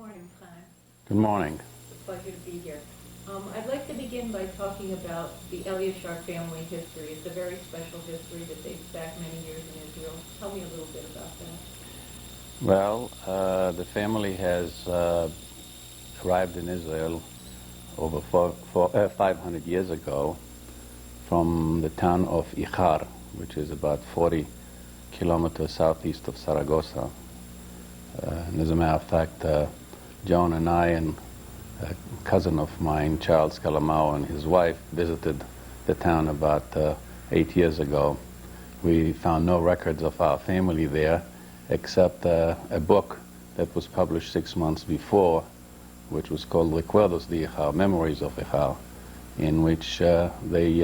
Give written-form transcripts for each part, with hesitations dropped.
morning, Chaim. Good morning. It's a pleasure to be here. I'd like to begin by talking about the Eliachar family history. It's a very special history that dates back many years in Israel. Tell me a little bit about that. Well, the family has arrived in Israel over 500 years ago from the town of Eliachar, which is about 40 kilometers southeast of Saragossa. And as a matter of fact, Joan and I and a cousin of mine, Charles Calamao, and his wife visited the town about 8 years ago. We found no records of our family there, except a book that was published 6 months before, which was called Recuerdos de Eliachar, Memories of Eliachar, in which they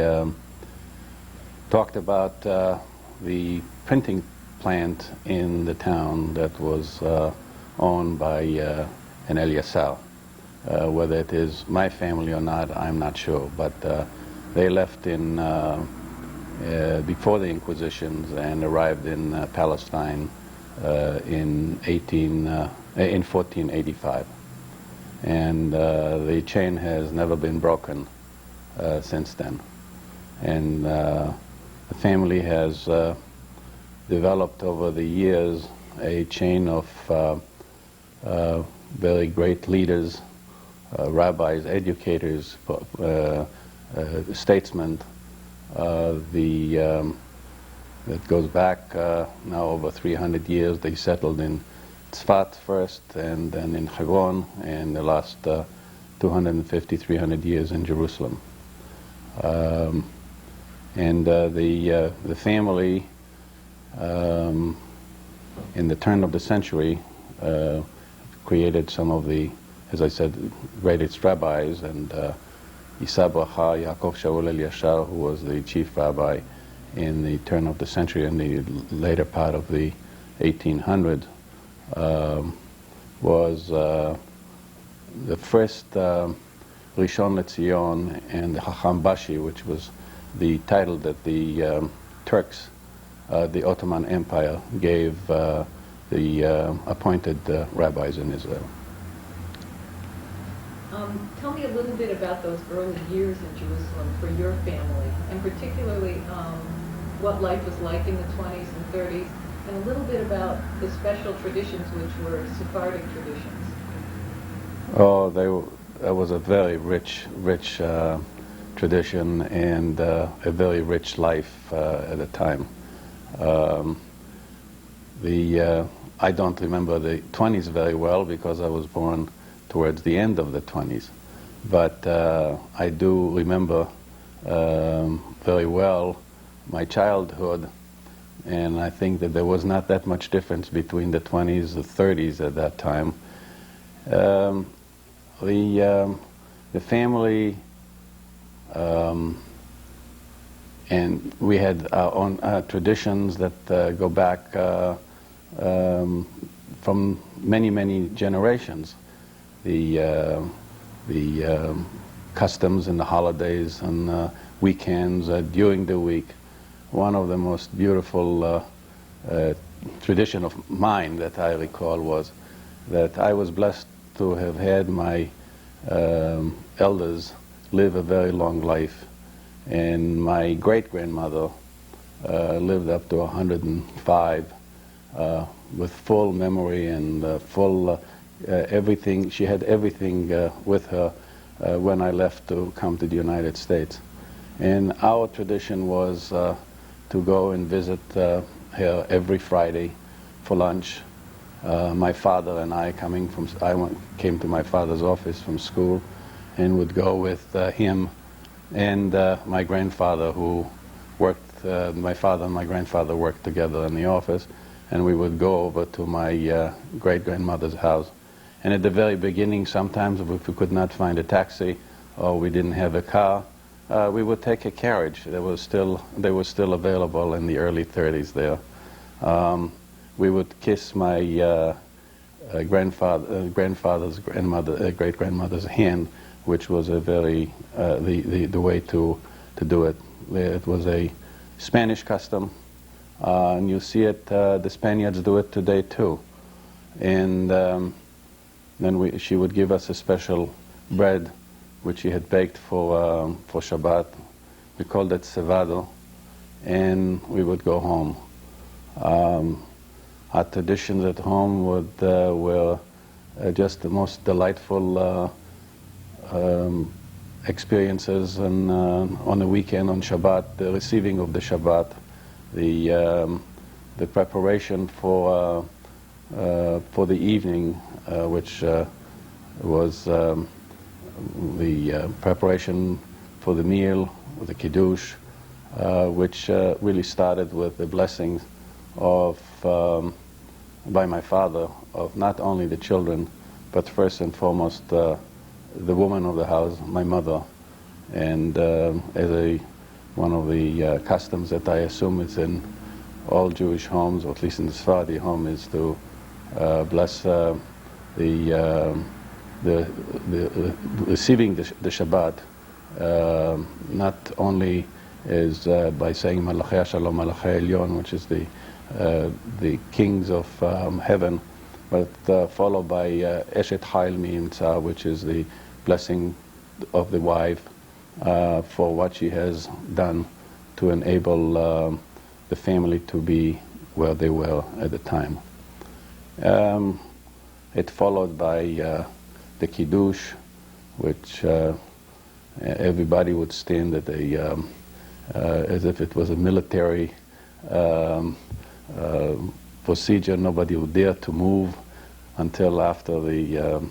talked about the printing plant in the town that was owned by an Eliachar. Whether it is my family or not, I'm not sure, but they left in before the Inquisitions and arrived in Palestine in 1485, and the chain has never been broken since then. And the family has developed over the years a chain of very great leaders, rabbis, educators, statesmen. It goes back now over 300 years. They settled in Tzfat first, and then in Hebron, and the last 250, 300 years in Jerusalem. And the family, in the turn of the century, created some of the, as I said, greatest rabbis, and Yisa Bracha, Yaakov Shaul Eliachar, who was the chief rabbi in the turn of the century and the later part of the 1800s, was the first Rishon LeZion and Chacham Bashi, which was the title that the Turks, the Ottoman Empire, gave the appointed rabbis in Israel. Tell me a little bit about those early years in Jerusalem for your family, and particularly what life was like in the 20s and 30s, and a little bit about the special traditions which were Sephardic traditions. Oh, that was a very rich tradition, and a very rich life at the time. I don't remember the 20s very well because I was born towards the end of the 20s, but I do remember very well my childhood, and I think that there was not that much difference between the 20s and 30s at that time. The family, and we had our own traditions that go back from many generations. The customs and the holidays and weekends during the week. One of the most beautiful tradition of mine that I recall was that I was blessed to have had my elders live a very long life, and my great-grandmother lived up to 105 with full memory and full everything. She had everything with her when I left to come to the United States. And our tradition was to go and visit her every Friday for lunch. My father and I came to my father's office from school and would go with him and my grandfather, who worked, my father and my grandfather worked together in the office, and we would go over to my great-grandmother's house. And at the very beginning, sometimes if we could not find a taxi or we didn't have a car, we would take a carriage. They were still available in the early 30s there. We would kiss my grandfather's great-grandmother's hand, which was a very the way to do it. It was a Spanish custom, and you see it. The Spaniards do it today too. And Then she would give us a special bread which she had baked for Shabbat. We called it cevado, and we would go home. Our traditions at home were just the most delightful experiences, and on the weekend, on Shabbat, the receiving of the Shabbat, the preparation for the evening, which was the preparation for the meal, the kiddush, which really started with the blessings of by my father of not only the children, but first and foremost the woman of the house, my mother. And as one of the customs that I assume is in all Jewish homes, or at least in the Sephardi home, is to bless the receiving the Shabbat, not only is by saying Malachei Shalom, Malachei Elyon, which is the kings of heaven, but followed by Eshet Hail Mi'imtza, which is the blessing of the wife for what she has done to enable the family to be where they were at the time. It followed by the kiddush, which everybody would stand at as if it was a military procedure. Nobody would dare to move until after the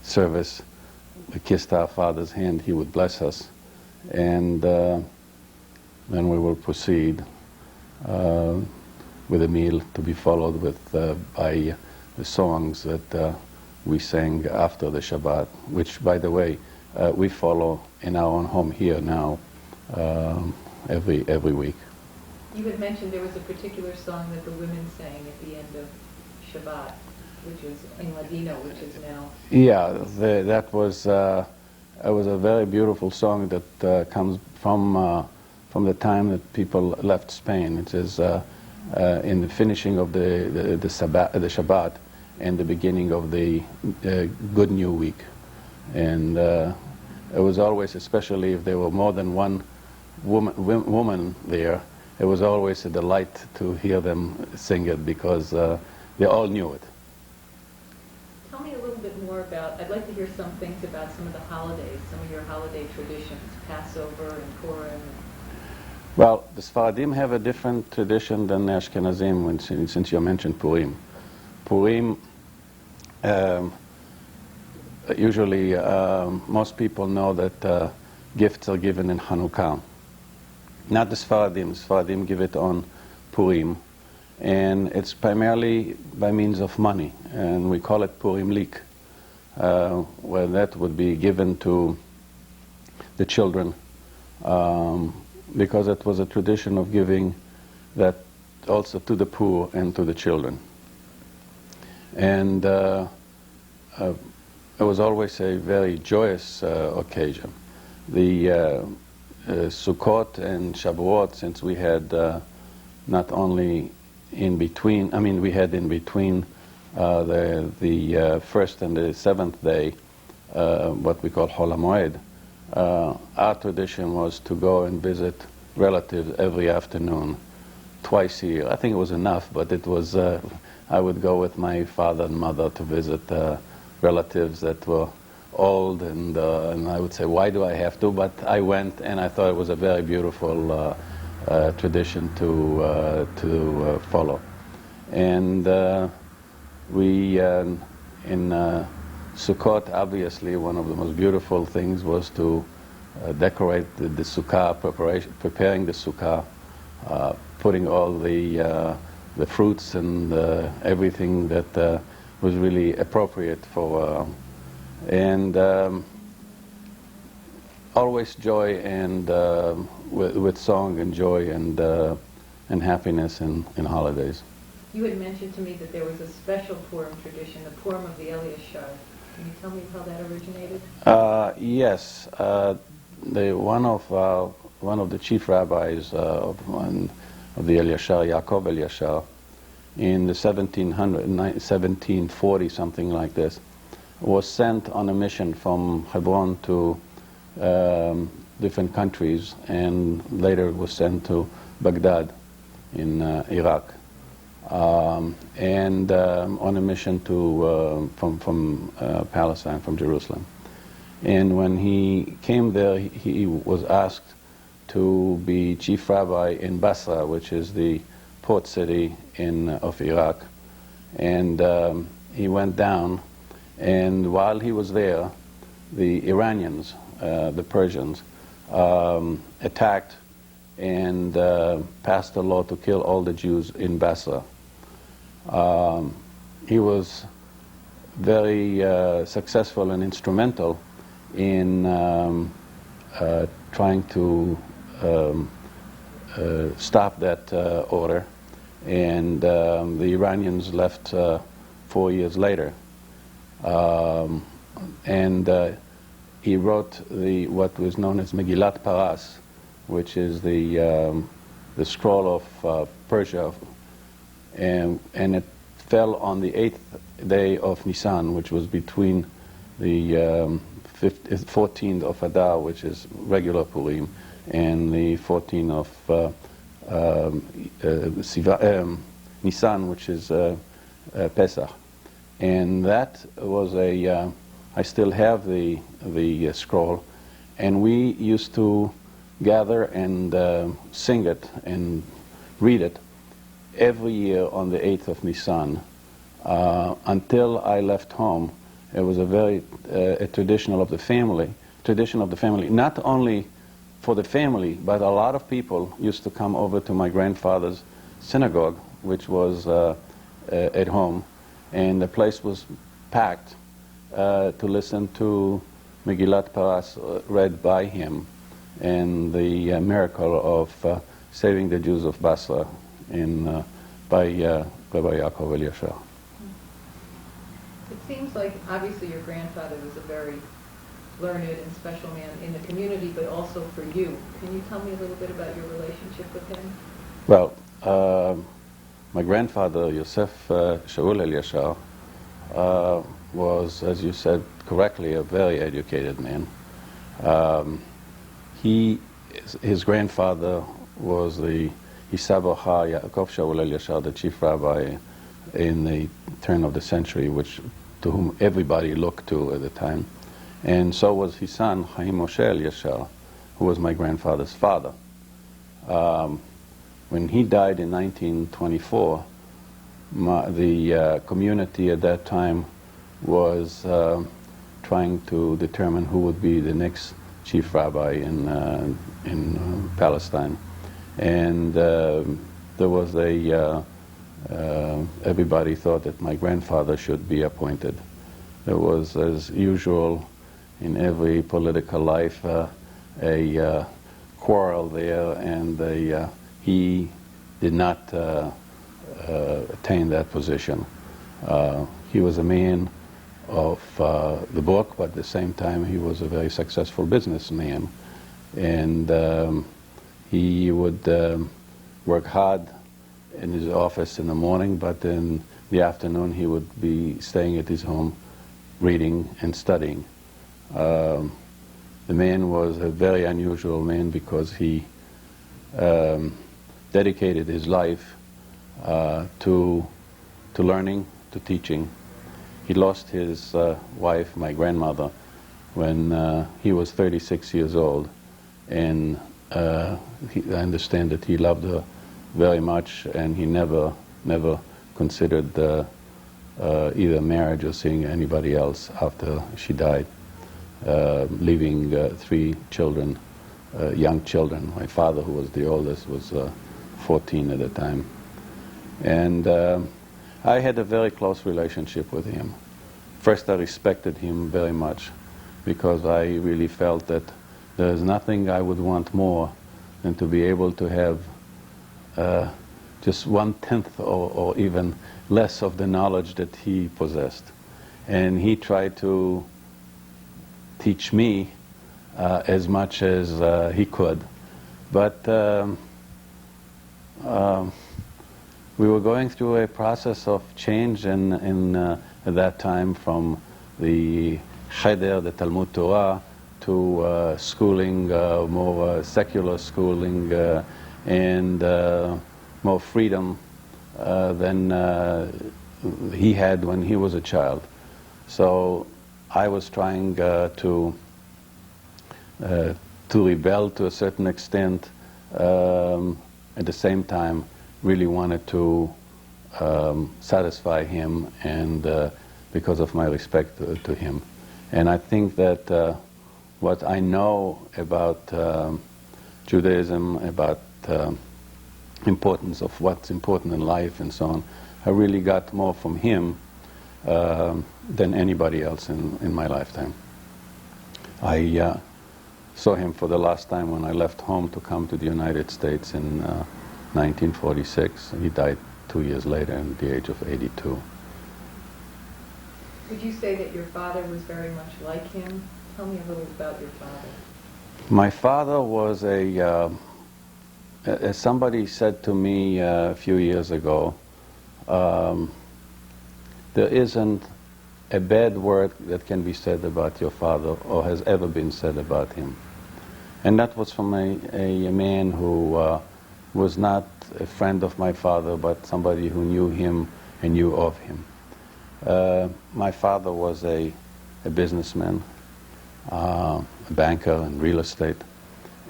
service. We kissed our father's hand, he would bless us, and then we will proceed with a meal to be followed with by the songs that we sang after the Shabbat, which, by the way, we follow in our own home here now every week. You had mentioned there was a particular song that the women sang at the end of Shabbat, which was in Ladino, which is now... Yeah, that was it was a very beautiful song that comes from the time that people left Spain. It is in the finishing of the Shabbat and the beginning of the Good New Week. And it was always, especially if there were more than one woman there, it was always a delight to hear them sing it, because they all knew it. Tell me a little bit more about, I'd like to hear some things about some of the holidays, some of your holiday traditions, Passover and Purim. Well, the Sfaradim have a different tradition than the Ashkenazim, since you mentioned Purim. Purim, usually most people know that gifts are given in Hanukkah. Not the Sfaradim. The Sfaradim give it on Purim, and it's primarily by means of money, and we call it Purim Lik, where that would be given to the children, because it was a tradition of giving that also to the poor and to the children. And it was always a very joyous occasion. The Sukkot and Shavuot, since we had not only in between, we had in between the first and the seventh day, what we call Chol HaMoed. Our tradition was to go and visit relatives every afternoon, twice a year. I think it was enough, but it was, I would go with my father and mother to visit relatives that were old, and I would say, why do I have to? But I went, and I thought it was a very beautiful tradition to follow. And we, in Sukkot, obviously, one of the most beautiful things was to decorate the sukkah, preparing the sukkah, putting all the fruits and everything that was really appropriate for, and always joy and with song and joy and happiness in holidays. You had mentioned to me that there was a special Purim tradition, the Purim of the Eliachar. Can you tell me how that originated? Yes, one of the chief rabbis of the Eliachar, Yaakov Eliachar, in the 1740, something like this, was sent on a mission from Hebron to different countries, and later was sent to Baghdad in Iraq, and on a mission to from Palestine, from Jerusalem. And when he came there, he was asked to be chief rabbi in Basra, which is the port city of Iraq. And he went down, and while he was there, the Iranians, the Persians, attacked and passed a law to kill all the Jews in Basra. He was very successful and instrumental in trying to stop that order, and the Iranians left 4 years later. And he wrote what was known as Megillat Paras, which is the scroll of Persia, and it fell on the 8th day of Nisan, which was between the 14th of Adar, which is regular Purim, and the 14th of Nisan, which is Pesach. And that was I still have the scroll, and we used to gather and sing it and read it every year on the 8th of Nisan until I left home. It was a very a tradition of the family, not only for the family, but a lot of people used to come over to my grandfather's synagogue, which was at home, and the place was packed to listen to Megillat Paras read by him, and the miracle of saving the Jews of Basra by Rabbi Yaakov Eliachar. It seems like obviously your grandfather was a very learned and special man in the community, but also for you. Can you tell me a little bit about your relationship with him? Well, my grandfather, Yosef Shaul Eliachar, was, as you said correctly, a very educated man. His grandfather was the Hisabaha Yaakov Shaul Eliachar, the chief rabbi in the turn of the century, to whom everybody looked to at the time. And so was his son, Haim Eliachar, who was my grandfather's father. When he died in 1924, the community at that time was trying to determine who would be the next chief rabbi in Palestine. And there was everybody thought that my grandfather should be appointed. There was, as usual in every political life, a quarrel there, and he did not attain that position. He was a man of the book, but at the same time he was a very successful businessman, and he would work hard in his office in the morning, but in the afternoon he would be staying at his home reading and studying. The man was a very unusual man because he dedicated his life to learning, to teaching. He lost his wife, my grandmother, when he was 36 years old, and I understand that he loved her very much, and he never considered either marriage or seeing anybody else after she died, leaving 3 children, young children. My father, who was the oldest, was 14 at the time. And I had a very close relationship with him. First, I respected him very much because I really felt that there is nothing I would want more than to be able to have just 1/10 or even less of the knowledge that he possessed. And he tried to teach me as much as he could. But we were going through a process of change at that time from the Cheder, the Talmud Torah, to schooling, more secular schooling, and more freedom than he had when he was a child. So I was trying to rebel to a certain extent. At the same time, really wanted to satisfy him, and because of my respect to him. And I think that what I know about Judaism, about importance of what's important in life and so on, I really got more from him than anybody else in my lifetime. I saw him for the last time when I left home to come to the United States in 1946. He died 2 years later at the age of 82. Would you say that your father was very much like him? Tell me a little about your father. My father was as somebody said to me a few years ago, there isn't a bad word that can be said about your father or has ever been said about him. And that was from a man who was not a friend of my father, but somebody who knew him and knew of him. My father was a businessman, a banker in real estate,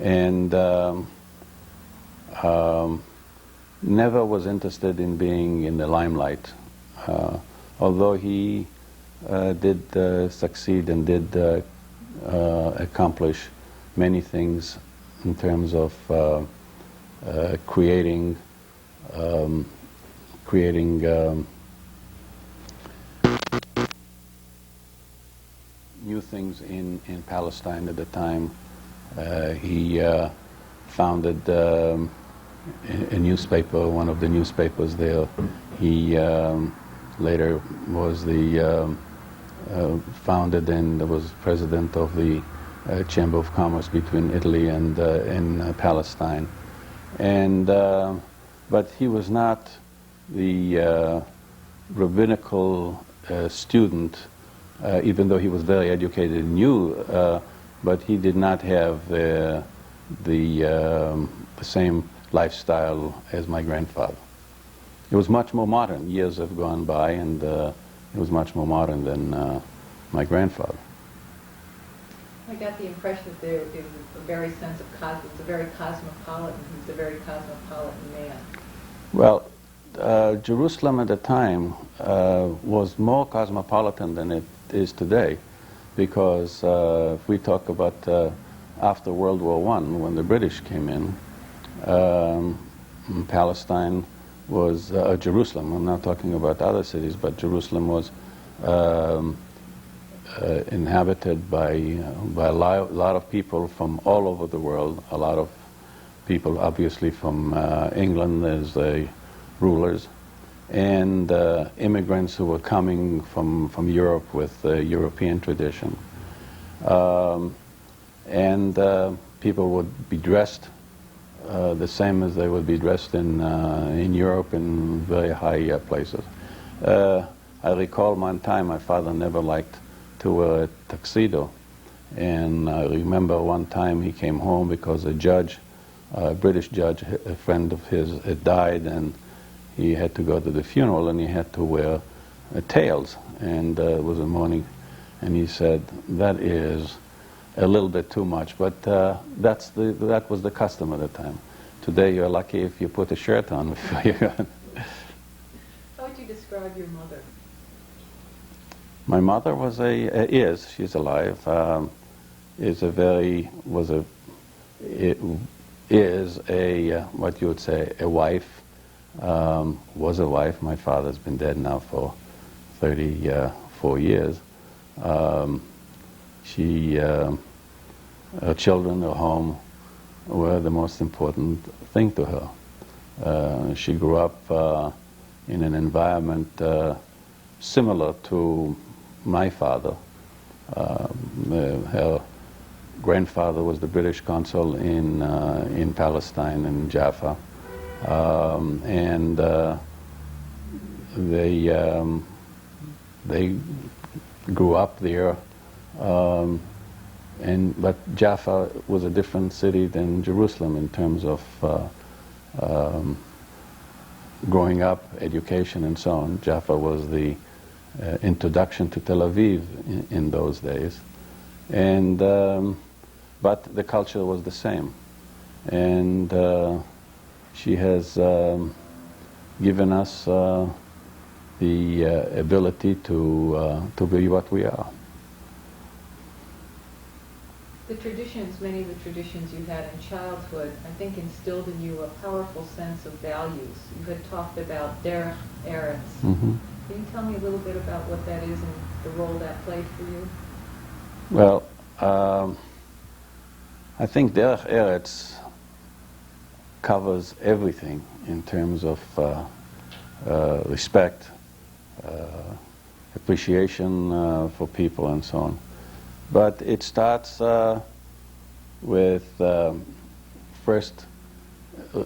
and never was interested in being in the limelight. Although he did succeed and did accomplish many things in terms of creating new things in Palestine at the time. He founded a newspaper, one of the newspapers there. He later was the founded and was president of the Chamber of Commerce between Italy and Palestine. And but he was not the rabbinical student, even though he was very educated and knew, but he did not have the same lifestyle as my grandfather. It was much more modern. Years have gone by, and it was much more modern than my grandfather. I got the impression that there is a very sense of it's a very cosmopolitan. He's a very cosmopolitan man. Well, Jerusalem at the time was more cosmopolitan than it is today, because if we talk about after World War I, when the British came in, Palestine was Jerusalem. I'm not talking about other cities, but Jerusalem was inhabited by a lot of people from all over the world. A lot of people, obviously, from England as the rulers, and immigrants who were coming from Europe with European tradition. And people would be dressed the same as they would be dressed in Europe in very high places. I recall one time my father never liked to wear a tuxedo, and I remember one time he came home because a judge, a British judge, a friend of his, had died, and he had to go to the funeral, and he had to wear tails, and it was a morning, and he said, "That is a little bit too much," but that was the custom at the time. Today you're lucky if you put a shirt on before you go. How would you describe your mother? My mother she's alive, is what you would say, a wife, was a wife. My father's been dead now for 34 years. Her children, her home, were the most important thing to her. She grew up in an environment similar to my father. Her grandfather was the British consul in Palestine, in Jaffa, and they grew up there, but Jaffa was a different city than Jerusalem in terms of growing up, education, and so on. Jaffa was the introduction to Tel Aviv in those days, and but the culture was the same, and she has given us the ability to be what we are. The traditions, many of the traditions you had in childhood, I think instilled in you a powerful sense of values. You had talked about derech eretz. Mm-hmm. Can you tell me a little bit about what that is and the role that played for you? Well, I think derech eretz covers everything in terms of respect, appreciation for people, and so on. But it starts with first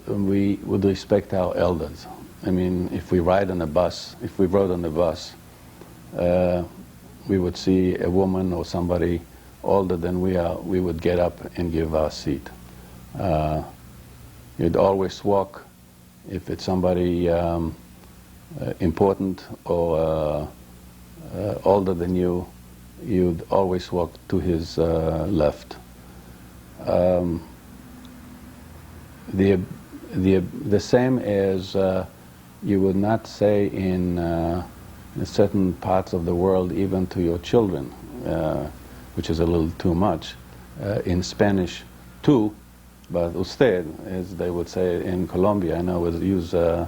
we would respect our elders. I mean, if we rode on the bus, we would see a woman or somebody older than we are, we would get up and give our seat. You'd always walk, if it's somebody important or older than you, you'd always walk to his left. The same as you would not say in certain parts of the world, even to your children, which is a little too much. In Spanish, tú, but usted, as they would say in Colombia, I know was used, or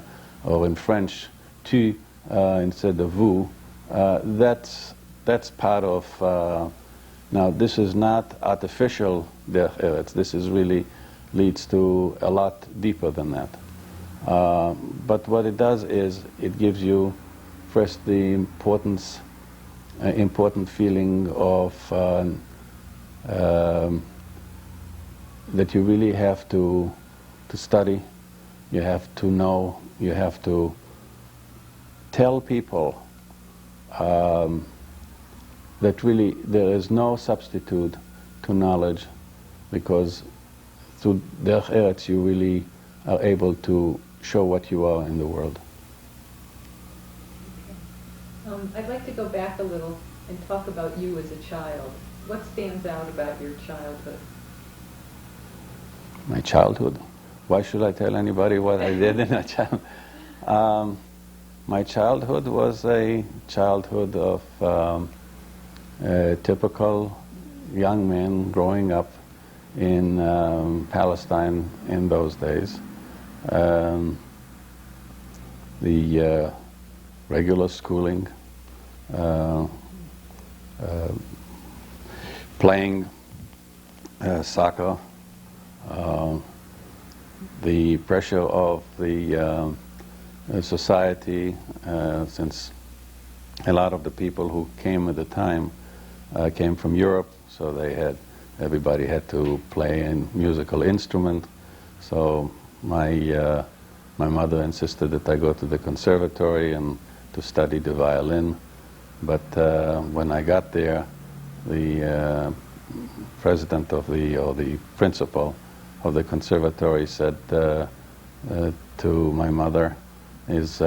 in French, tu instead of vous. That's part of. Now, this is not artificial derech eretz. This is really leads to a lot deeper than that. But what it does is it gives you first the important feeling of that you really have to study, you have to know, you have to tell people that really there is no substitute to knowledge, because through derech eretz you really are able to show what you are in the world. Okay. I'd like to go back a little and talk about you as a child. What stands out about your childhood? My childhood? Why should I tell anybody what I did in a child? My childhood was a childhood of a typical young man growing up in Palestine in those days. The regular schooling, playing soccer, the pressure of the society, since a lot of the people who came at the time came from Europe, so everybody had to play a musical instrument. So my mother insisted that I go to the conservatory and to study the violin. But when I got there, the president or the principal of the conservatory said to my mother, his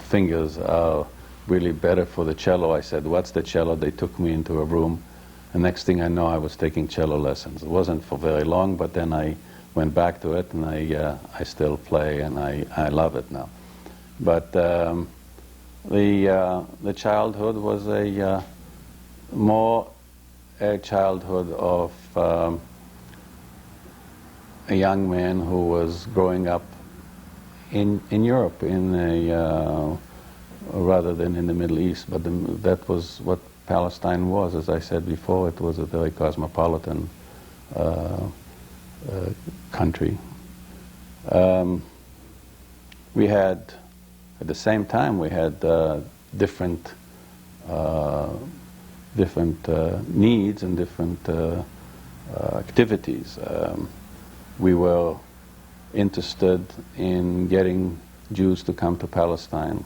fingers are really better for the cello. I said, what's the cello? They took me into a room. The next thing I know, I was taking cello lessons. It wasn't for very long, but then I went back to it, and I still play, and I love it now. But the childhood was more a childhood of a young man who was growing up in Europe, rather than in the Middle East. But that was what Palestine was. As I said before, it was a very cosmopolitan country. We had, at the same time, we had different needs and different activities. We were interested in getting Jews to come to Palestine.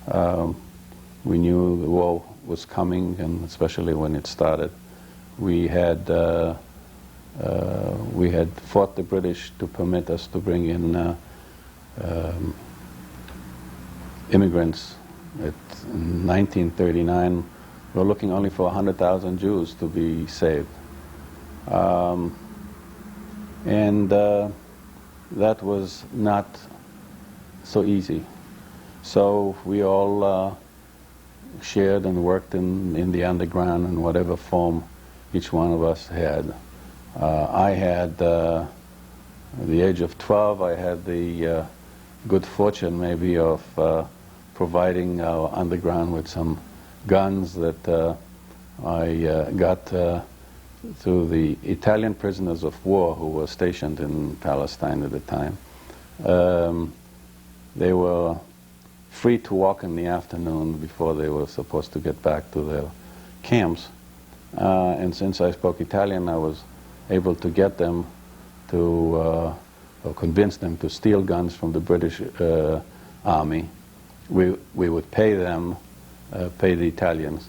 We knew the war was coming, and especially when it started. We had fought the British to permit us to bring in immigrants. In 1939, we were looking only for 100,000 Jews to be saved. And that was not so easy. So we all shared and worked in the underground in whatever form each one of us had. I had, at the age of 12, I had the good fortune maybe of providing our underground with some guns that I got through the Italian prisoners of war who were stationed in Palestine at the time. They were free to walk in the afternoon before they were supposed to get back to their camps. And since I spoke Italian, I was able to get them to, or convince them to steal guns from the British army. We would pay them, pay the Italians,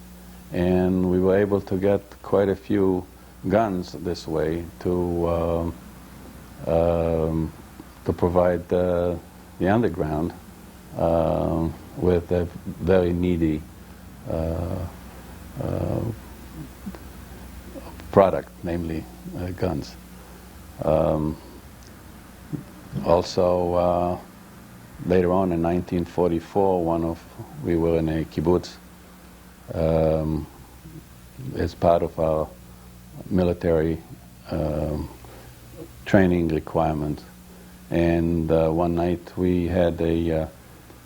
and we were able to get quite a few guns this way to provide the underground with a very needy product, namely guns. Also, later on in 1944, we were in a kibbutz as part of our military training requirement, and one night we had a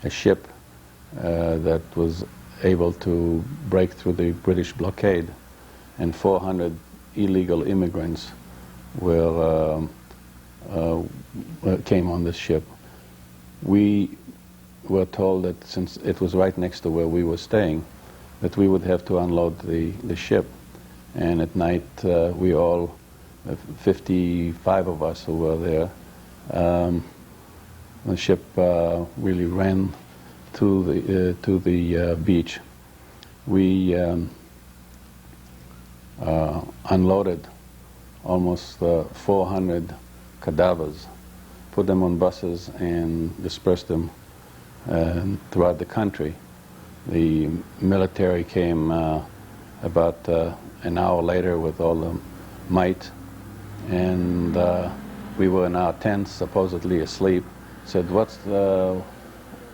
ship that was able to break through the British blockade, and 400 illegal immigrants came on this ship. We were told that since it was right next to where we were staying, that we would have to unload the ship. And at night, we all, 55 of us who were there, the ship really ran to the beach. We unloaded almost 400 cadavers, put them on buses and dispersed them throughout the country. The military came about an hour later with all the might, and we were in our tents, supposedly asleep. Said, where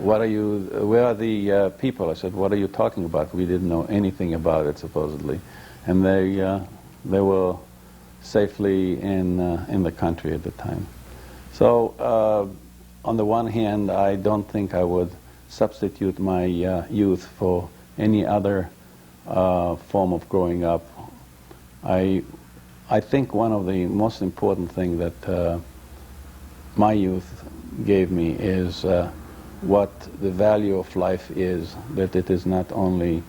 are the people? I said, what are you talking about? We didn't know anything about it, supposedly. And they were safely in the country at the time. So, on the one hand, I don't think I would substitute my youth for any other form of growing up. I think one of the most important things that my youth gave me is what the value of life is, that it is not only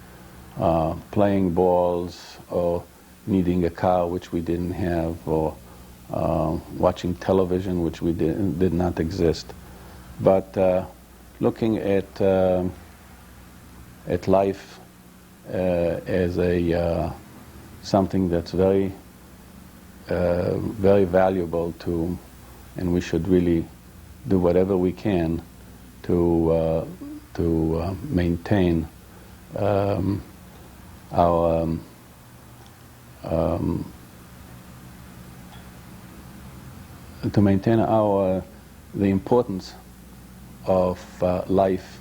playing balls or needing a car, which we didn't have, or watching television, which we did not exist, but looking at life as something that's very valuable to, and we should really do whatever we can to maintain our the importance of life.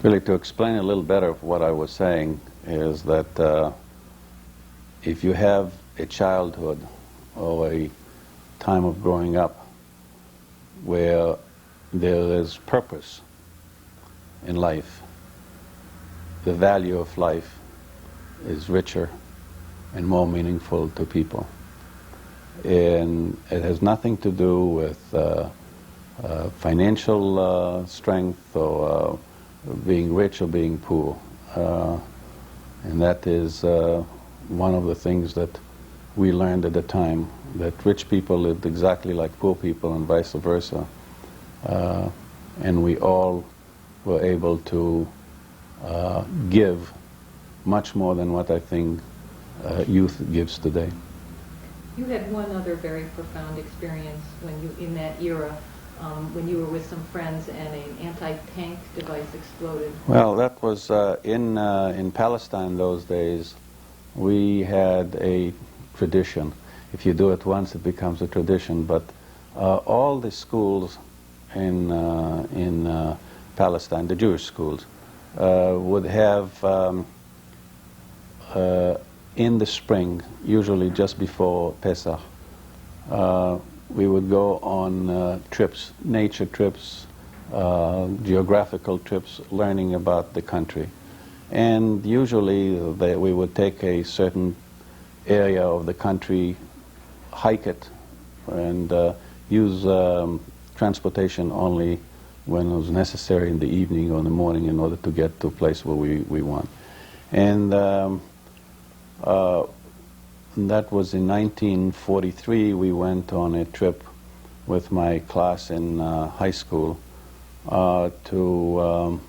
Really, to explain a little better what I was saying is that if you have a childhood or a time of growing up where there is purpose in life, the value of life is richer and more meaningful to people. And it has nothing to do with financial strength or being rich or being poor. And that is one of the things that we learned at the time, that rich people lived exactly like poor people and vice versa. And we all were able to give much more than what I think youth gives today. You had one other very profound experience when you, in that era, when you were with some friends and an anti-tank device exploded. Well, that was in Palestine those days. We had a tradition. If you do it once, it becomes a tradition. But all the schools in Palestine, the Jewish schools, would have in the spring, usually just before Pesach, we would go on trips, nature trips, geographical trips, learning about the country. And usually we would take a certain area of the country, hike it, and use transportation only when it was necessary in the evening or in the morning in order to get to a place where we want. And that was in 1943. We went on a trip with my class in high school to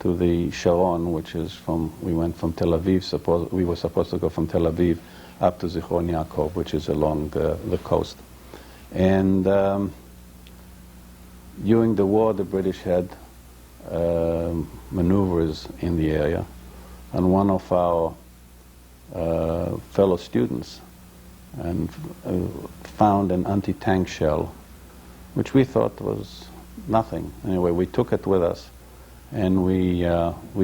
the Sharon, which is we went from Tel Aviv. We were supposed to go from Tel Aviv up to Zichron Yaakov, which is along the coast. And during the war, the British had maneuvers in the area, and one of our fellow students found an anti-tank shell, which we thought was nothing. Anyway, we took it with us, and we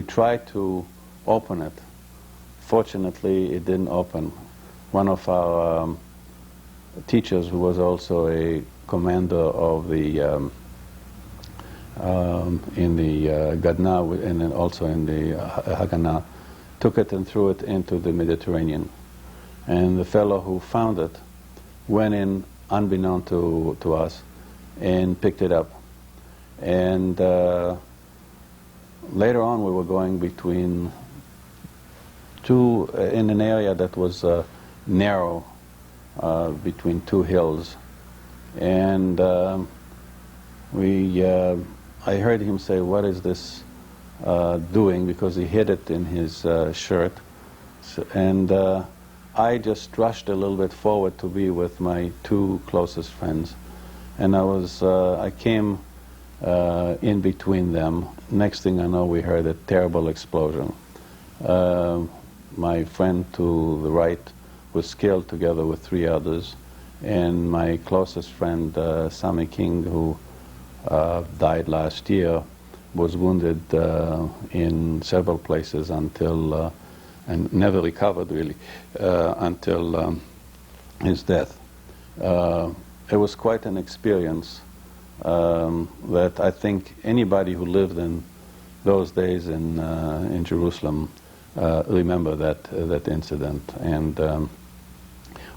tried to open it. Fortunately, it didn't open. One of our teachers, who was also a commander of the in the Gadna and then also in the Haganah, took it and threw it into the Mediterranean. And the fellow who found it went in, unbeknown to us, and picked it up. And later on, we were going between in an area that was narrow, between two hills. And I heard him say, "What is this doing?" because he hid it in his shirt. And I just rushed a little bit forward to be with my two closest friends. And I came in between them. Next thing I know, we heard a terrible explosion. My friend to the right was killed together with three others. And my closest friend, Sami King, who died last year, was wounded in several places until, and never recovered really, until his death. It was quite an experience that I think anybody who lived in those days in Jerusalem remember that incident. And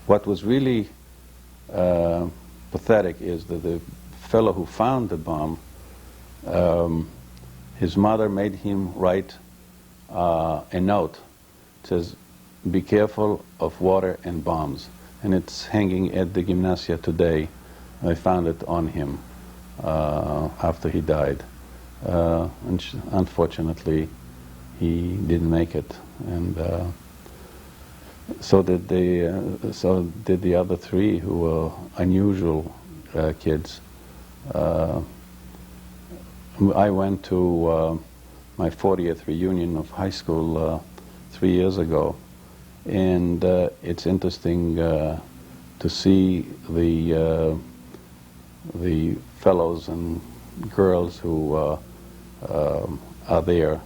what was really pathetic is that the fellow who found the bomb, his mother made him write a note. It says, "Be careful of water and bombs." And it's hanging at the gymnasia today. I found it on him after he died. And unfortunately, he didn't make it. And so did the other three who were unusual kids. I went to my 40th reunion of high school 3 years ago, and it's interesting to see the fellows and girls who are there,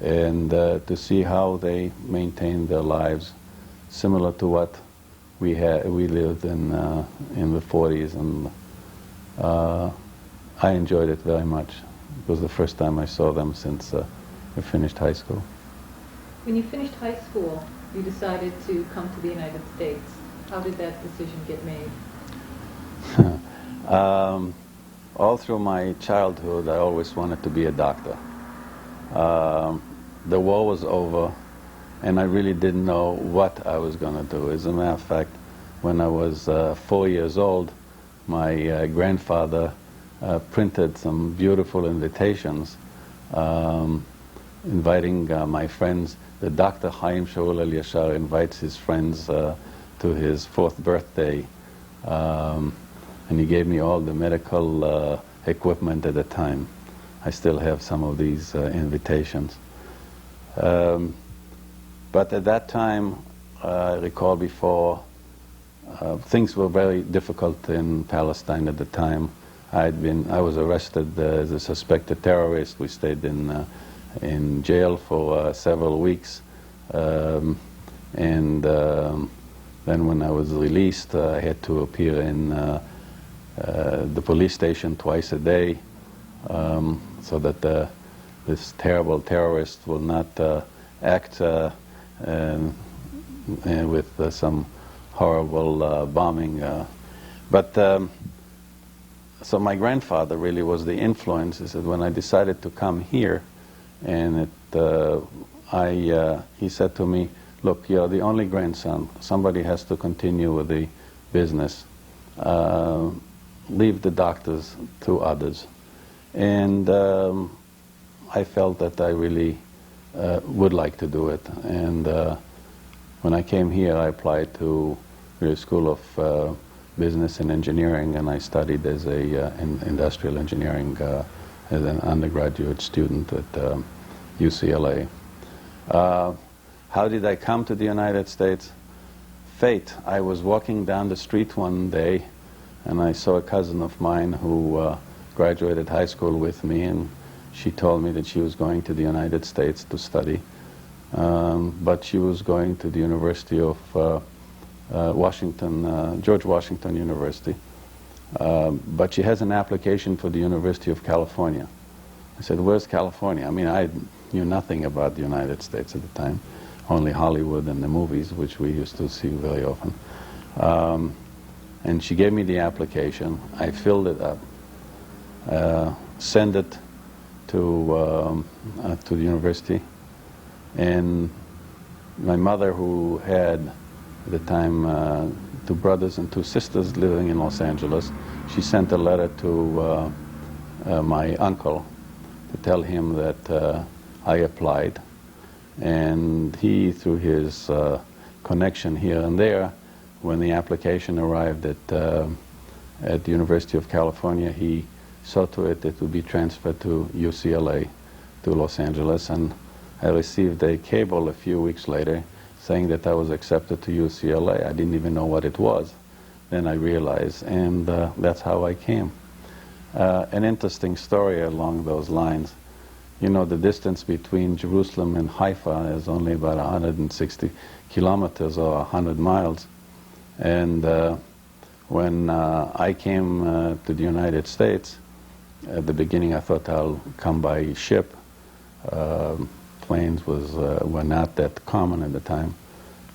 and to see how they maintain their lives, similar to what we lived in the 40s, and I enjoyed it very much. It was the first time I saw them since I finished high school. When you finished high school, you decided to come to the United States. How did that decision get made? All through my childhood, I always wanted to be a doctor. The war was over, and I really didn't know what I was going to do. As a matter of fact, when I was 4 years old, my grandfather printed some beautiful invitations inviting my friends. The Dr. Haim Eliachar invites his friends to his 4th birthday, and he gave me all the medical equipment at the time. I still have some of these invitations. But at that time, I recall before, things were very difficult in Palestine at the time. I was arrested as a suspected terrorist. We stayed in jail for several weeks, and then when I was released, I had to appear in the police station twice a day, so that this terrible terrorist will not act with some horrible bombing. So my grandfather really was the influence. He said, when I decided to come here, and he said to me, look, you're the only grandson. Somebody has to continue with the business. Leave the doctors to others. And I felt that I really would like to do it. And when I came here, I applied to the School of Business and Engineering, and I studied as in industrial engineering as an undergraduate student at UCLA. How did I come to the United States? Fate. I was walking down the street one day, and I saw a cousin of mine who graduated high school with me, and she told me that she was going to the United States to study, but she was going to the University of Washington, George Washington University, but she has an application for the University of California. I said, where's California? I mean, I knew nothing about the United States at the time, only Hollywood and the movies, which we used to see very often. And she gave me the application. I filled it up, sent it to the university, and my mother, who had at the time 2 brothers and 2 sisters living in Los Angeles, she sent a letter to my uncle to tell him that I applied, and he, through his connection here and there, when the application arrived at the University of California, he saw to it that it would be transferred to UCLA, to Los Angeles, and I received a cable a few weeks later saying that I was accepted to UCLA. I didn't even know what it was. Then I realized, and that's how I came. An interesting story along those lines. You know, the distance between Jerusalem and Haifa is only about 160 kilometers or 100 miles. And when I came to the United States, at the beginning I thought I'll come by ship. Planes were not that common at the time.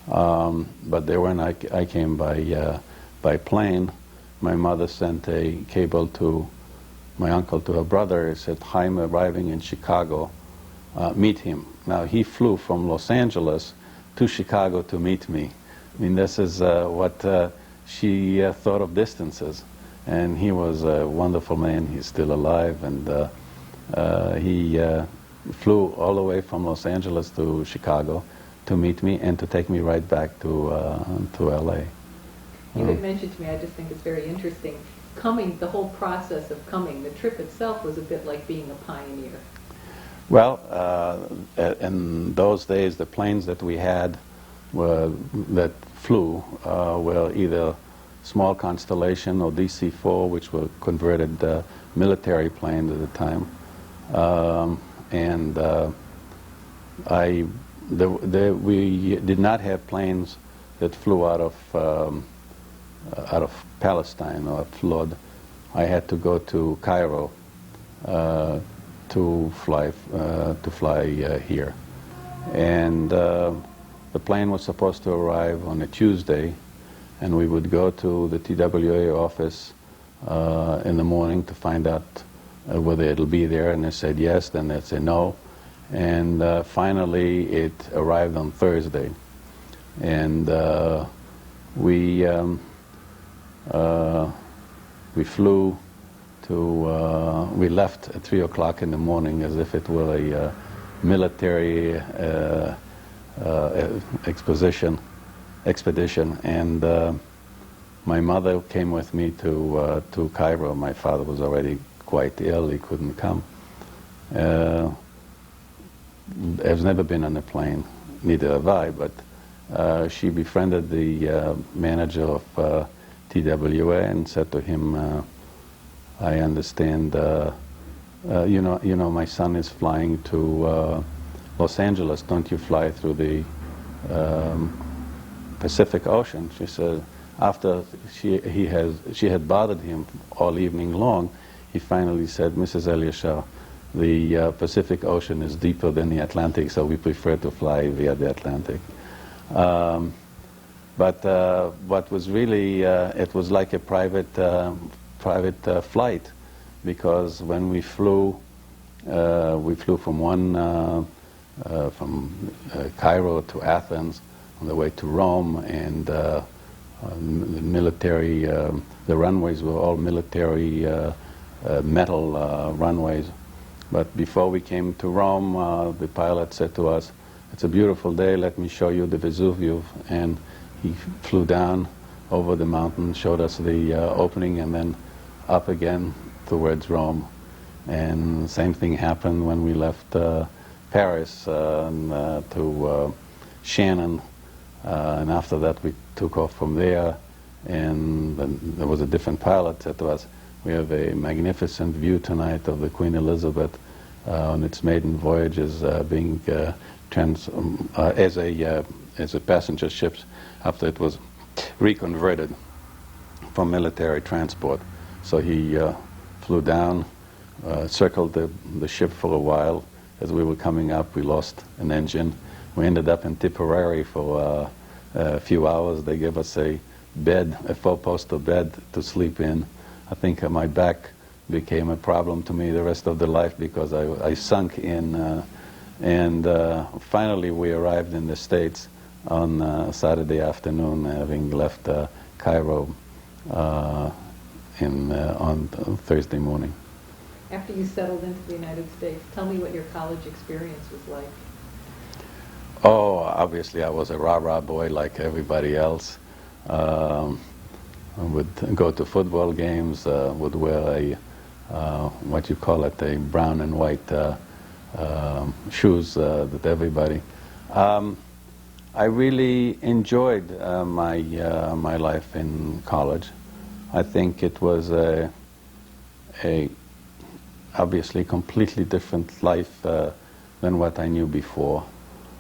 But when I came by plane, my mother sent a cable to my uncle, to her brother. He said, Haim arriving in Chicago, meet him. Now, he flew from Los Angeles to Chicago to meet me. I mean, this is what she thought of distances. And he was a wonderful man. He's still alive, and he flew all the way from Los Angeles to Chicago to meet me and to take me right back to L.A. You had mentioned to me, I just think it's very interesting, coming, the whole process of coming, the trip itself was a bit like being a pioneer. Well, in those days, the planes that we had that flew were either small Constellation or DC-4, which were converted military planes at the time. We did not have planes that flew out of Palestine or flowed. I had to go to Cairo to fly here, and the plane was supposed to arrive on a Tuesday, and we would go to the TWA office in the morning to find out whether it'll be there, and they said yes, then they'd say no, And finally it arrived on Thursday. And we flew to, we left at 3 o'clock in the morning as if it were a military expedition. And my mother came with me to Cairo. My father was already quite ill, he couldn't come. I've never been on a plane, neither have I, but she befriended the manager of TWA and said to him, I understand, you know, my son is flying to Los Angeles. Don't you fly through the Pacific Ocean? She said, after she had bothered him all evening long, he finally said, Mrs. Eliachar, the Pacific Ocean is deeper than the Atlantic, so we prefer to fly via the Atlantic. But what was really, it was like a private flight, because when we flew from Cairo to Athens, on the way to Rome, and the military, the runways were all military metal runways. But before we came to Rome, the pilot said to us, it's a beautiful day, let me show you the Vesuvius. And he flew down over the mountain, showed us the opening, and then up again towards Rome. And the same thing happened when we left Paris to Shannon. And after that we took off from there, and then there was a different pilot said to us, we have a magnificent view tonight of the Queen Elizabeth on its maiden voyages being as a passenger ship after it was reconverted for military transport. So he flew down, circled the ship for a while. As we were coming up, we lost an engine. We ended up in Tipperary for a few hours. They gave us a bed, a four-poster bed to sleep in. I think my back became a problem to me the rest of the life because I sunk in. And finally we arrived in the States on Saturday afternoon, having left Cairo on Thursday morning. After you settled into the United States, tell me what your college experience was like. Oh, obviously I was a rah-rah boy like everybody else. I would go to football games, would wear a, what you call it, a brown and white shoes that everybody. I really enjoyed my life in college. I think it was a obviously completely different life than what I knew before.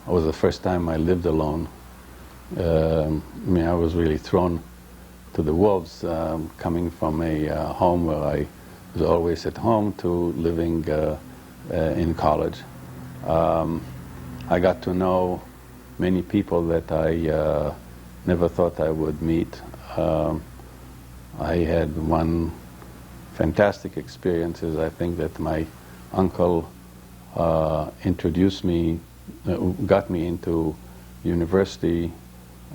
It was the first time I lived alone. I mean, I was really thrown to the wolves, coming from a home where I was always at home to living in college. I got to know many people that I never thought I would meet. I had one fantastic experience. I think that my uncle introduced me, got me into university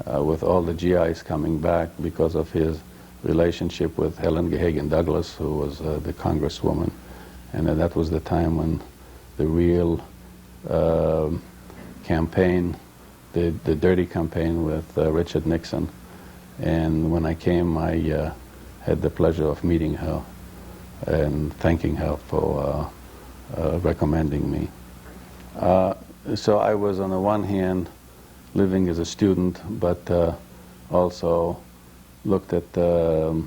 with all the GIs coming back because of his relationship with Helen Gahagan Douglas, who was the congresswoman. And that was the time when the real campaign, the dirty campaign with Richard Nixon. And when I came, I had the pleasure of meeting her and thanking her for recommending me. So I was, on the one hand, living as a student, but also looked at the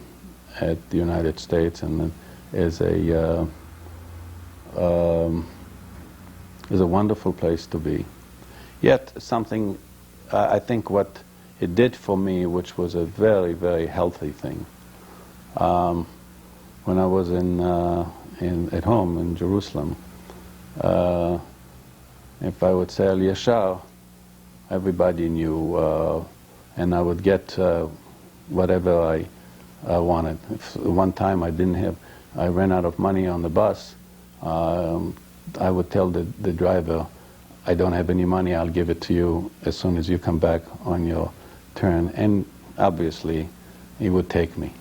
United States and as a wonderful place to be. Yet something, I think what it did for me, which was a very, very healthy thing. When I was at home in Jerusalem, if I would say Eliachar, everybody knew, and I would get whatever I wanted. One time I ran out of money on the bus. I would tell the driver, I don't have any money, I'll give it to you as soon as you come back on your turn. And obviously, he would take me.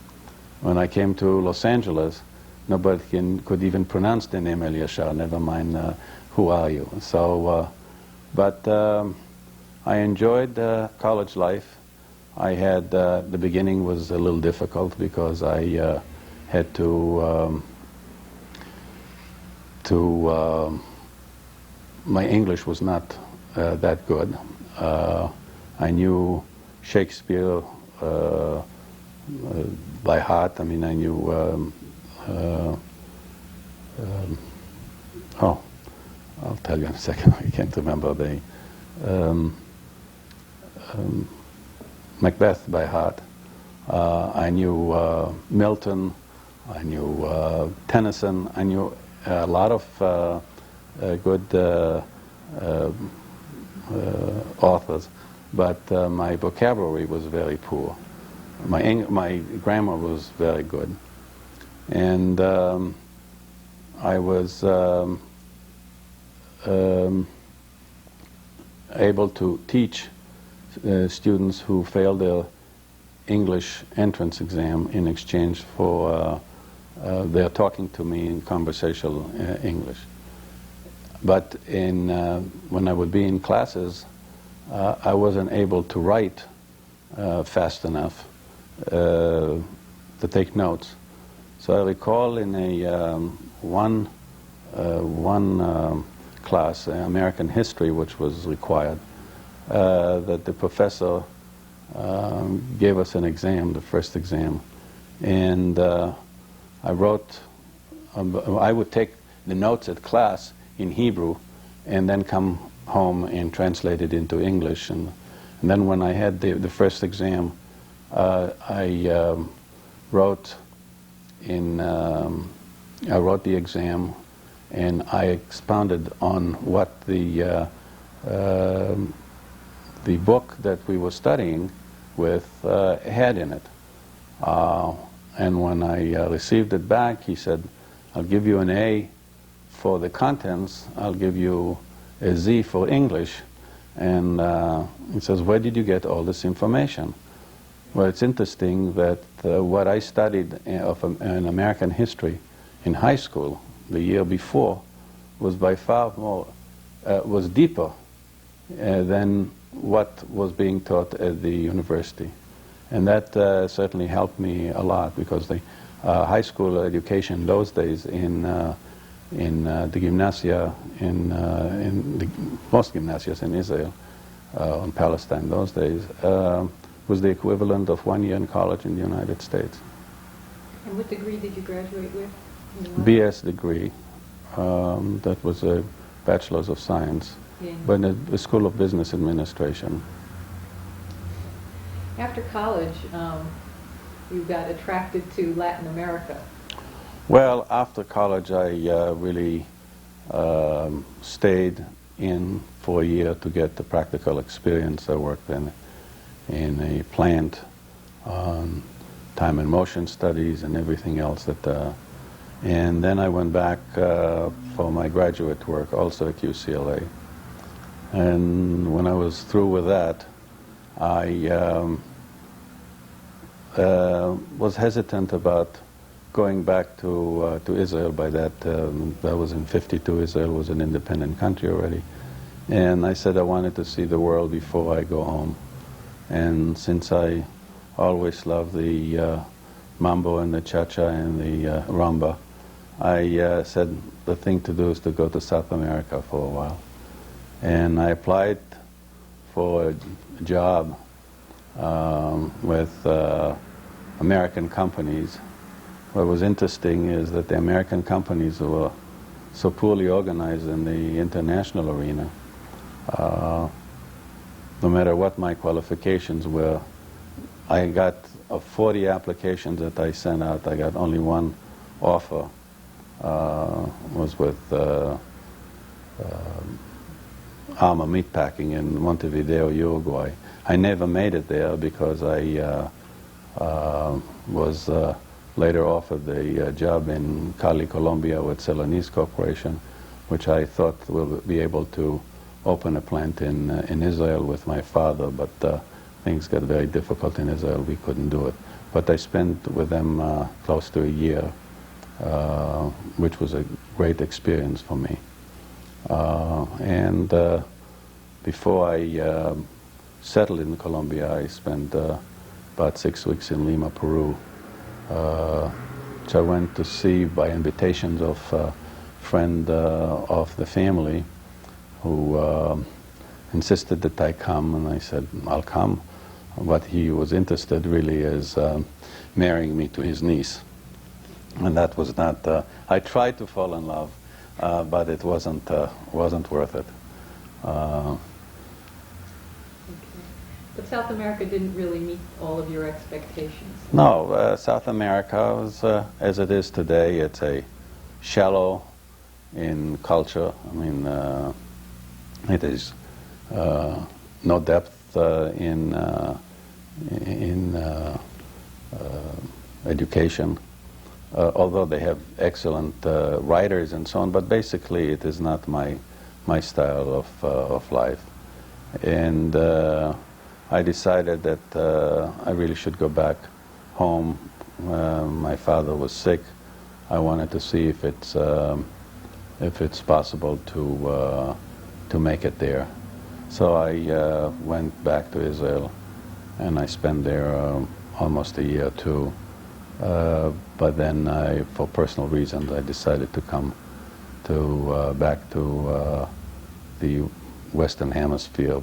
When I came to Los Angeles, nobody could even pronounce the name Eliachar, never mind who are you. So, but I enjoyed college life. I had, the beginning was a little difficult because I had to my English was not that good. I knew Shakespeare by heart. I mean, I knew, oh, I'll tell you in a second. I can't remember the Macbeth by heart. I knew Milton. I knew Tennyson. I knew a lot of good authors, but my vocabulary was very poor. My grammar was very good, and I was able to teach students who failed their English entrance exam in exchange for their talking to me in conversational English. But when I would be in classes, I wasn't able to write fast enough to take notes. So I recall in a one class, American history, which was required, that the professor gave us an exam, the first exam, and I wrote. I would take the notes at class in Hebrew, and then come home and translate it into English. And then when I had the first exam, I wrote the exam, and I expounded on what the book that we were studying with had in it. And when I received it back, he said, "I'll give you an A for the contents, I'll give you a Z for English." And he says, "Where did you get all this information?" Well, it's interesting that what I studied in American history in high school the year before was by far more, was deeper than what was being taught at the university. And that certainly helped me a lot, because the high school education in those days in the gymnasia, in the most gymnasias in Israel, in Palestine those days, was the equivalent of 1 year in college in the United States. And what degree did you graduate with? BS degree. That was a Bachelor's of Science, but in the School of Business Administration. After college, you got attracted to Latin America. Well, after college, I really stayed in for a year to get the practical experience. I worked in a plant, time and motion studies and everything else that, and then I went back for my graduate work, also at UCLA. And when I was through with that, I was hesitant about going back to Israel. By that was in '52. Israel was an independent country already, and I said I wanted to see the world before I go home. And since I always loved the mambo and the cha-cha and the rumba, I said the thing to do is to go to South America for a while. And I applied for a job with American companies. What was interesting is that the American companies were so poorly organized in the international arena. No matter what my qualifications were, I got of 40 applications that I sent out, I got only one offer. Was with Alma Meatpacking in Montevideo, Uruguay. I never made it there because I was later offered a job in Cali, Colombia with Celanese Corporation. which I thought will be able to open a plant in Israel with my father, but things got very difficult in Israel. We couldn't do it. But I spent with them close to a year, which was a great experience for me. And before I settled in Colombia, I spent about 6 weeks in Lima, Peru, which I went to see by invitations of a friend of the family who insisted that I come, and I said, I'll come. What he was interested really is marrying me to his niece. And that was not, I tried to fall in love, but it wasn't worth it. Okay. But South America didn't really meet all of your expectations. No, South America was, as it is today, it's a shallow in culture. I mean, it is no depth in education, although they have excellent writers and so on. But basically, it is not my style of life, and I decided that I really should go back home. My father was sick. I wanted to see if it's possible to make it there. So I went back to Israel, and I spent there almost a year or two. But then, for personal reasons, I decided to come back to the Western Hemisphere.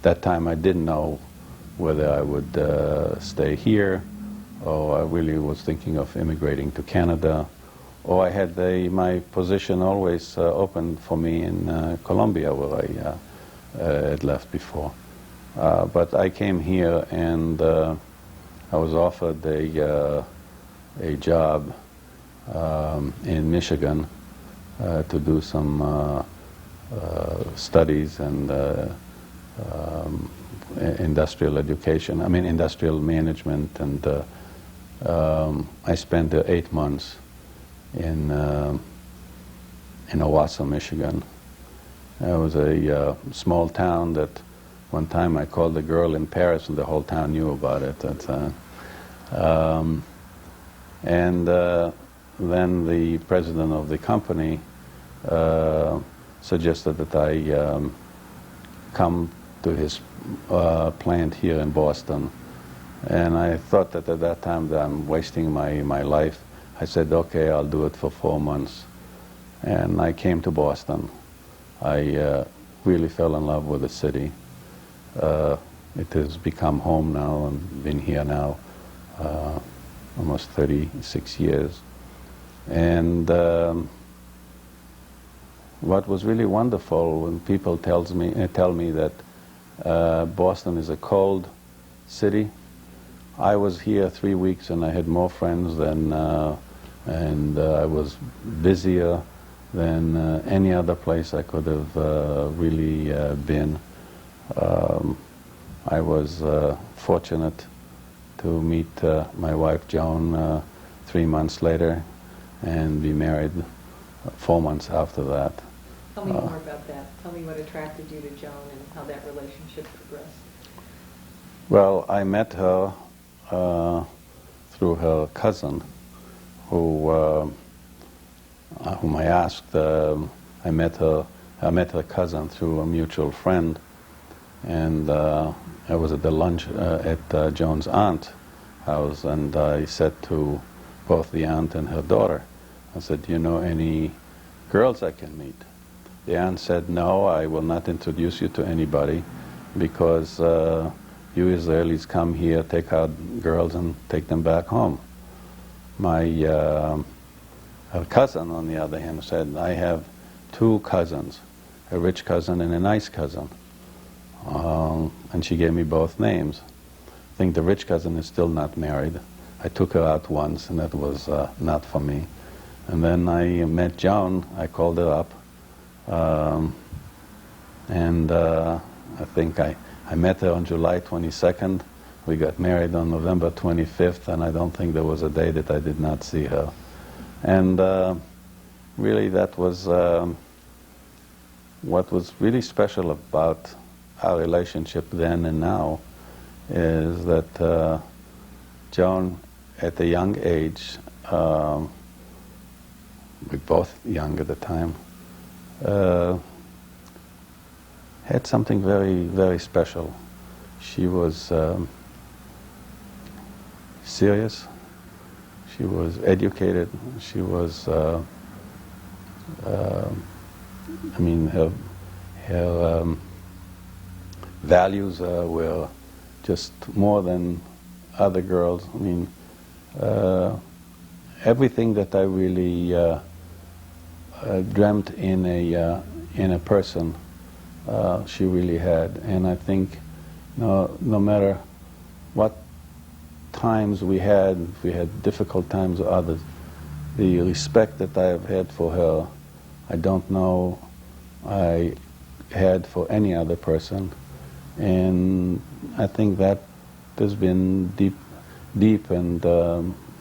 That time, I didn't know whether I would stay here, or I really was thinking of immigrating to Canada, or I had my position always open for me in Colombia, where I had left before. But I came here, and I was offered a job in Michigan to do some studies and industrial education. I mean, industrial management, and I spent 8 months in Owasso, Michigan. It was a small town that one time I called a girl in Paris, and the whole town knew about it. And then the president of the company suggested that I come to his plant here in Boston. And I thought that at that time that I'm wasting my life. I said, okay, I'll do it for 4 months. And I came to Boston. I really fell in love with the city. It has become home now, and been here now almost 36 years. And what was really wonderful when people tell me that Boston is a cold city. I was here 3 weeks, and I had more friends than, and I was busier than any other place I could have really been. I was fortunate to meet my wife Joan 3 months later, and be married 4 months after that. Tell me more about that. Tell me what attracted you to Joan and how that relationship progressed. Well, I met her through her cousin, whom I asked. I met her cousin through a mutual friend, and I was at the lunch at Joan's aunt's house, and I said to both the aunt and her daughter, I said, do you know any girls I can meet? The aunt said, no, I will not introduce you to anybody, because you Israelis come here, take out girls and take them back home. Her cousin, on the other hand, said, I have 2 cousins, a rich cousin and a nice cousin. And she gave me both names. I think the rich cousin is still not married. I took her out once, and that was not for me. And then I met Joan. I called her up, and I think I met her on July 22nd. We got married on November 25th, and I don't think there was a day that I did not see her. And really, that was what was really special about our relationship then and now is that Joan, at a young age, we both young at the time, had something very, very special. She was serious, she was educated, she was, I mean, her values were just more than other girls. I mean, everything that I really dreamt in a person, she really had. And I think no matter what times we had, if we had difficult times or others, the respect that I have had for her, I don't know I had for any other person. And I think that has been deep, and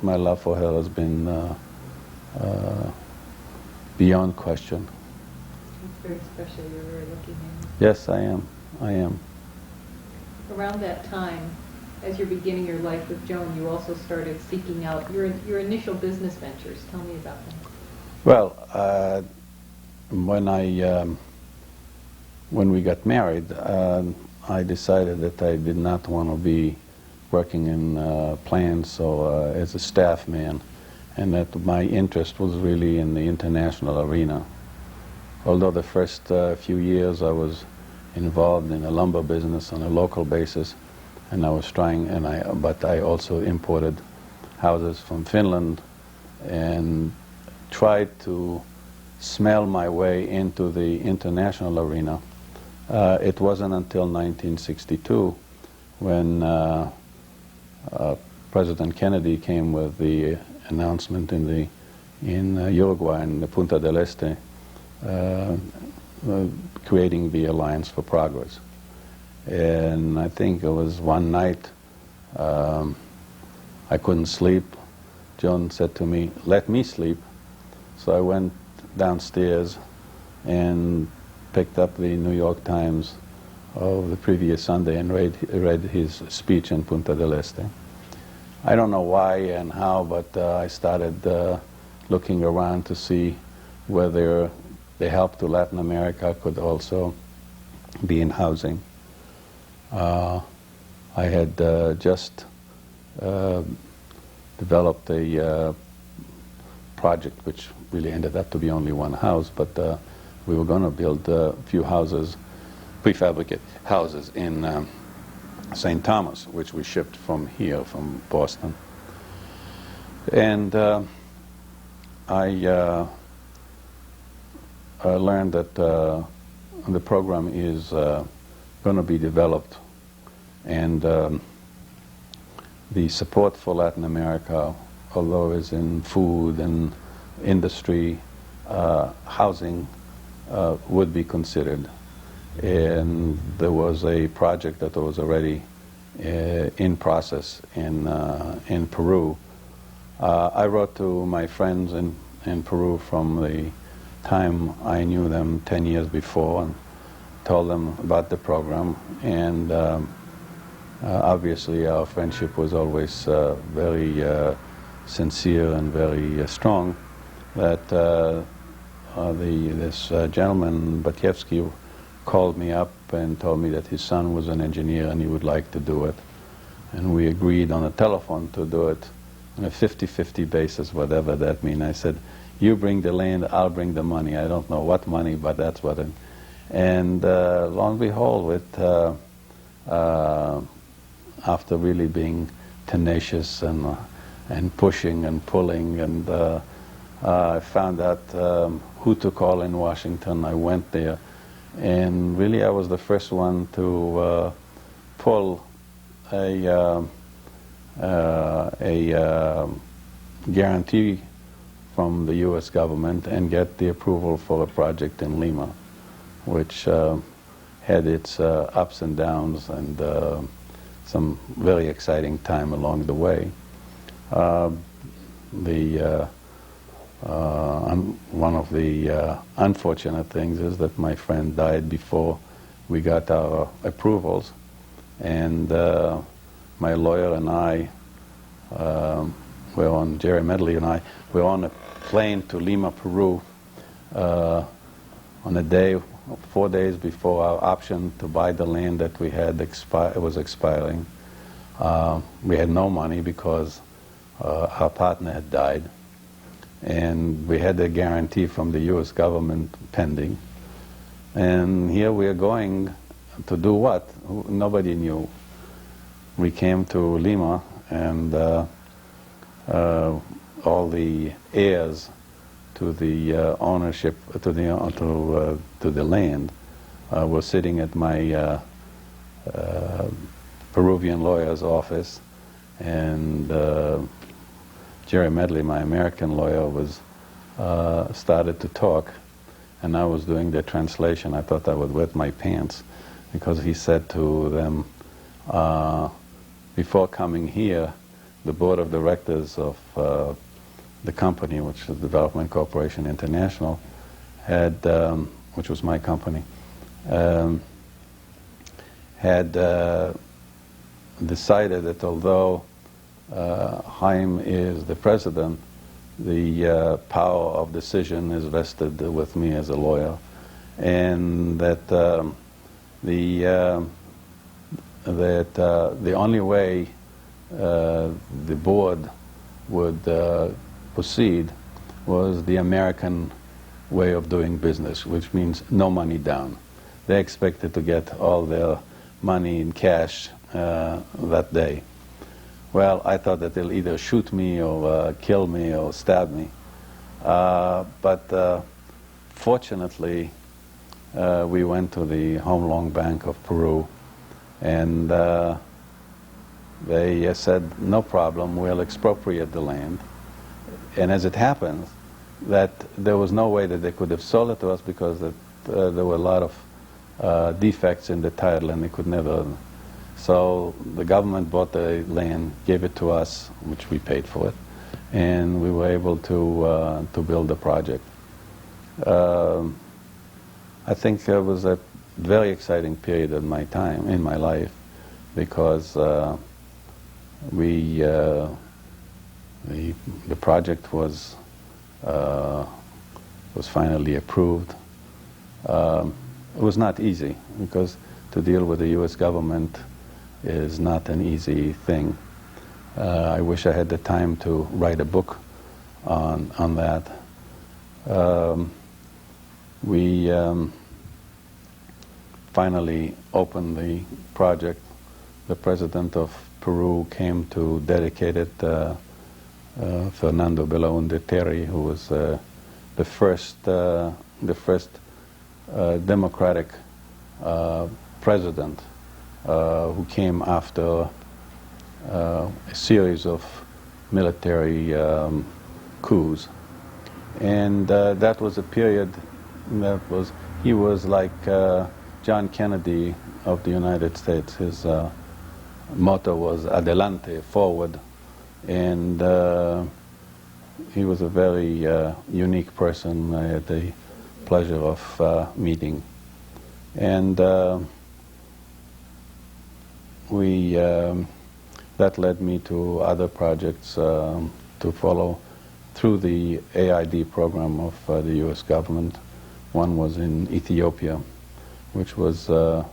my love for her has been beyond question. It's very special. You're very lucky man. Yes, I am. Around that time, as you're beginning your life with Joan, you also started seeking out your initial business ventures. Tell me about them. Well, when we got married, I decided that I did not want to be working in plants or as a staff man, and that my interest was really in the international arena. Although the first few years I was involved in a lumber business on a local basis, and I was trying, but I also imported houses from Finland and tried to smell my way into the international arena. It wasn't until 1962 when President Kennedy came with the announcement in Uruguay, in the Punta del Este, creating the Alliance for Progress. And I think it was one night, I couldn't sleep. Joan said to me, "Let me sleep." So I went downstairs and picked up the New York Times of the previous Sunday and read his speech in Punta del Este. I don't know why and how, but I started looking around to see whether the help to Latin America could also be in housing. I had just developed a project which really ended up to be only one house, but we were going to build a few houses, prefabricate houses in St. Thomas, which we shipped from here, from Boston. And I learned that the program is going to be developed, and the support for Latin America, although it's in food and industry, housing would be considered. And there was a project that was already in process in Peru. I wrote to my friends in Peru from the time I knew them 10 years before and told them about the program, and obviously our friendship was always very sincere and very strong, that this gentleman, Batievsky, called me up and told me that his son was an engineer and he would like to do it. And we agreed on the telephone to do it on a 50-50 basis, whatever that means. I said, "You bring the land, I'll bring the money." I don't know what money, but that's what it... And lo and behold, after really being tenacious and pushing and pulling, and I found out who to call in Washington. I went there, and really I was the first one to pull a guarantee from the U.S. government and get the approval for a project in Lima, which had its ups and downs and some very exciting time along the way. The And one of the unfortunate things is that my friend died before we got our approvals, and my lawyer and I Jerry Medley and I were on a plane to Lima, Peru, on a day, 4 days before our option to buy the land that we had was expiring. We had no money because our partner had died, and we had a guarantee from the U.S. government pending. And here we are going to do what? Nobody knew. We came to Lima, and all the heirs to the ownership to the land were sitting at my Peruvian lawyer's office, and Jerry Medley, my American lawyer, was started to talk, and I was doing the translation. I thought I would wet my pants, because he said to them, before coming here, the board of directors of the company, which is Development Corporation International, had, which was my company, had decided that although Haim is the president, the power of decision is vested with me as a lawyer, and that the only way the board would proceed was the American way of doing business, which means no money down. They expected to get all their money in cash that day. Well, I thought that they'll either shoot me or kill me or stab me. But fortunately, we went to the Home Loan Bank of Peru, and they said, no problem, we'll expropriate the land. And as it happens, that there was no way that they could have sold it to us, because there were a lot of defects in the title, and they could never. So the government bought the land, gave it to us, which we paid for it, and we were able to build the project. I think it was a very exciting period of my time, in my life, because the project was finally approved. It was not easy, because to deal with the U.S. government is not an easy thing. I wish I had the time to write a book on that. We finally opened the project. The president of Peru came to dedicate it, Fernando Belaúnde Terry, who was the first democratic president who came after a series of military coups. And that was a period he was like John Kennedy of the United States. His motto was "Adelante," forward, and he was a very unique person I had the pleasure of meeting. And that led me to other projects to follow through the AID program of the U.S. government. One was in Ethiopia, which was at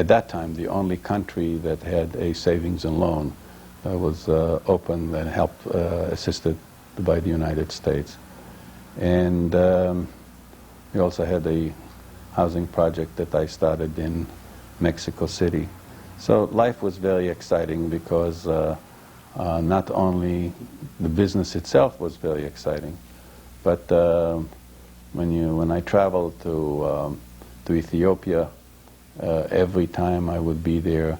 that time the only country that had a savings and loan that was open and helped, assisted by the United States. And we also had a housing project that I started in Mexico City. So life was very exciting, because not only the business itself was very exciting, but when I traveled to Ethiopia, every time I would be there,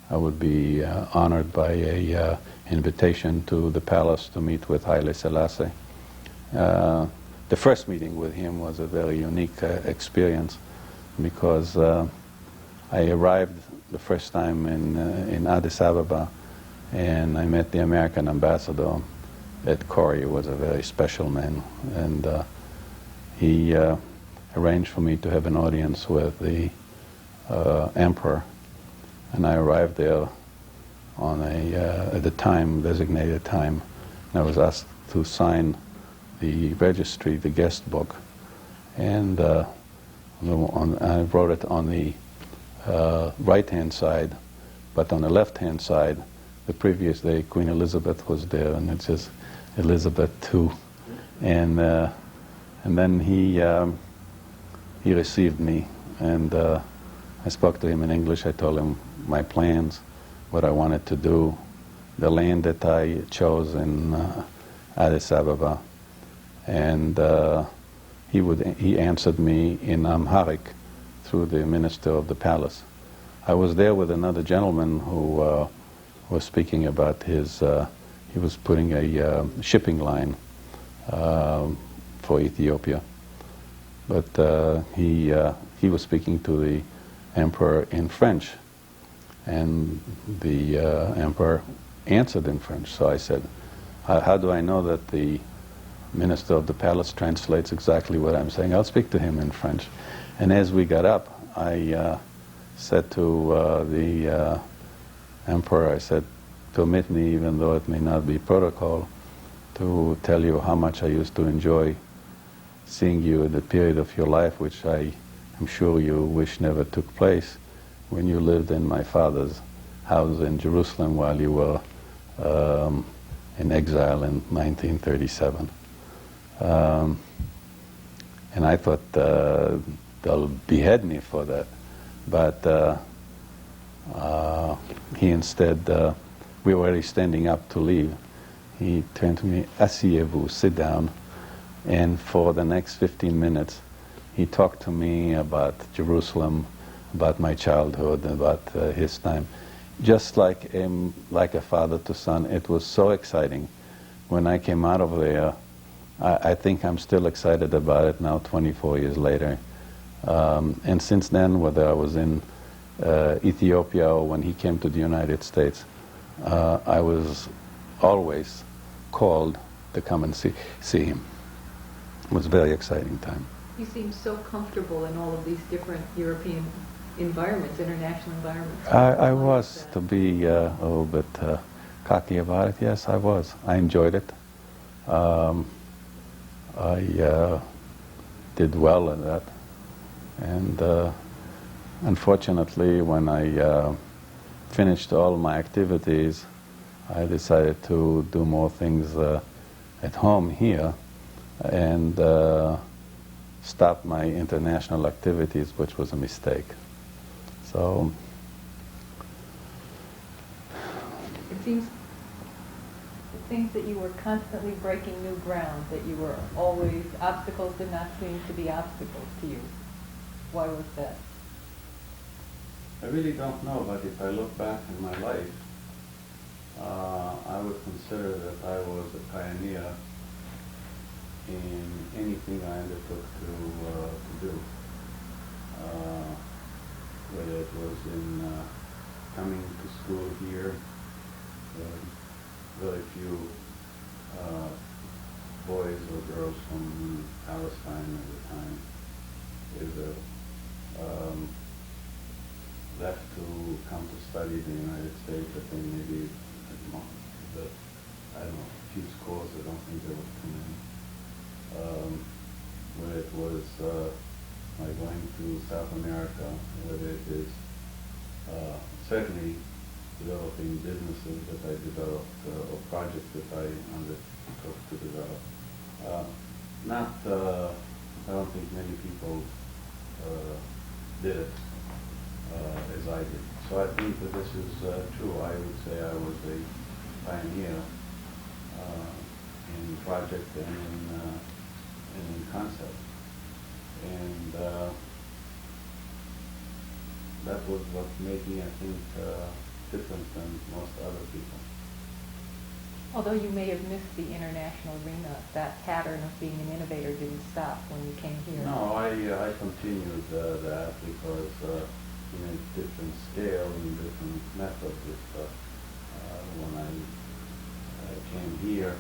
I would be honored by a invitation to the palace to meet with Haile Selassie. The first meeting with him was a very unique experience, because I arrived the first time in Addis Ababa, and I met the American ambassador, at Corey was a very special man, and he arranged for me to have an audience with the emperor, and I arrived there on at the time, designated time, and I was asked to sign the registry, the guest book, and I wrote it on the right-hand side, but on the left-hand side, the previous day, Queen Elizabeth was there, and it says Elizabeth II, and then he received me, and I spoke to him in English. I told him my plans, what I wanted to do, the land that I chose in Addis Ababa, and he answered me in Amharic through the minister of the palace. I was there with another gentleman who was speaking about his, he was putting a shipping line for Ethiopia. But he was speaking to the emperor in French, and the emperor answered in French. So I said, how do I know that the minister of the palace translates exactly what I'm saying? I'll speak to him in French. And as we got up, I said to the emperor, I said, permit me, even though it may not be protocol, to tell you how much I used to enjoy seeing you in the period of your life, which I am sure you wish never took place, when you lived in my father's house in Jerusalem while you were in exile in 1937. And I thought they'll behead me for that. But he instead, we were already standing up to leave. He turned to me, asseyez-vous, sit down. And for the next 15 minutes, he talked to me about Jerusalem, about my childhood, about his time. Just like a father to son. It was so exciting. When I came out of there, I think I'm still excited about it now, 24 years later. And since then, whether I was in Ethiopia or when he came to the United States, I was always called to come and see him. It was a very exciting time. You seem so comfortable in all of these different European environments, international environments. I was, to be a little bit cocky about it. Yes, I was. I enjoyed it. I did well in that. And unfortunately, when I finished all my activities, I decided to do more things at home here and stop my international activities, which was a mistake. So it seems that you were constantly breaking new ground, that you were always, obstacles did not seem to be obstacles to you. Why was that? I really don't know, but if I look back in my life, I would consider that I was a pioneer in anything I undertook to do. Whether it was in coming to school here, very few boys or girls from Palestine at the time either left to come to study in the United States. I think maybe I don't know, a few schools. I don't think there was too many. Where it was like going to South America, whether it is certainly developing businesses that I developed or projects that I undertook to develop. I don't think many people did it as I did. So I think that this is true. I would say I was a pioneer in project and in concept. And that was what made me, I think, different than most other people. Although you may have missed the international arena, that pattern of being an innovator didn't stop when you came here. No, I continued that because in a different scale and different method. When I came here,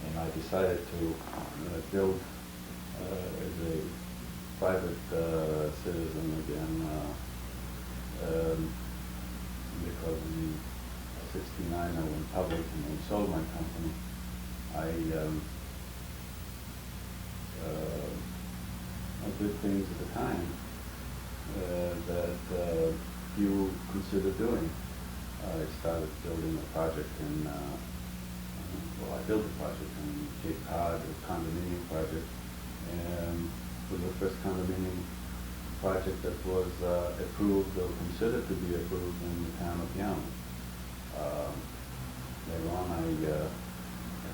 and I decided to build as a private citizen again because in '69 I went public and sold my company. I did things at the time that few consider doing. I started building a project I built a project in Cape Cod, a condominium project, and it was the first condominium project that was approved or considered to be approved in the town of Yarmouth. Later on, I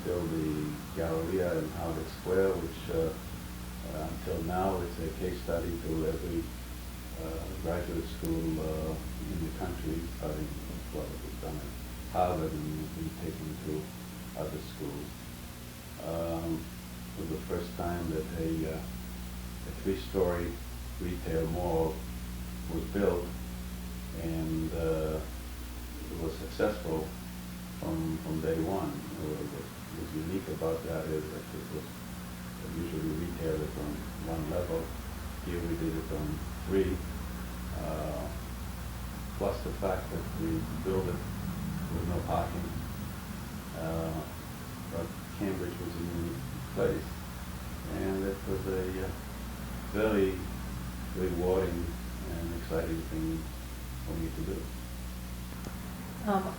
built the Galleria in Harvard Square, which until now it's a case study to every graduate school in the country, starting well, it was done at Harvard and been taken to other schools. It was the first time that a three-story retail mall was built, and it was successful from day one. What was unique about that is that it was usually retailers on one level. Here we did it on three, plus the fact that we built it with no parking. But Cambridge was a unique place, and it was a very rewarding and exciting thing for me to do.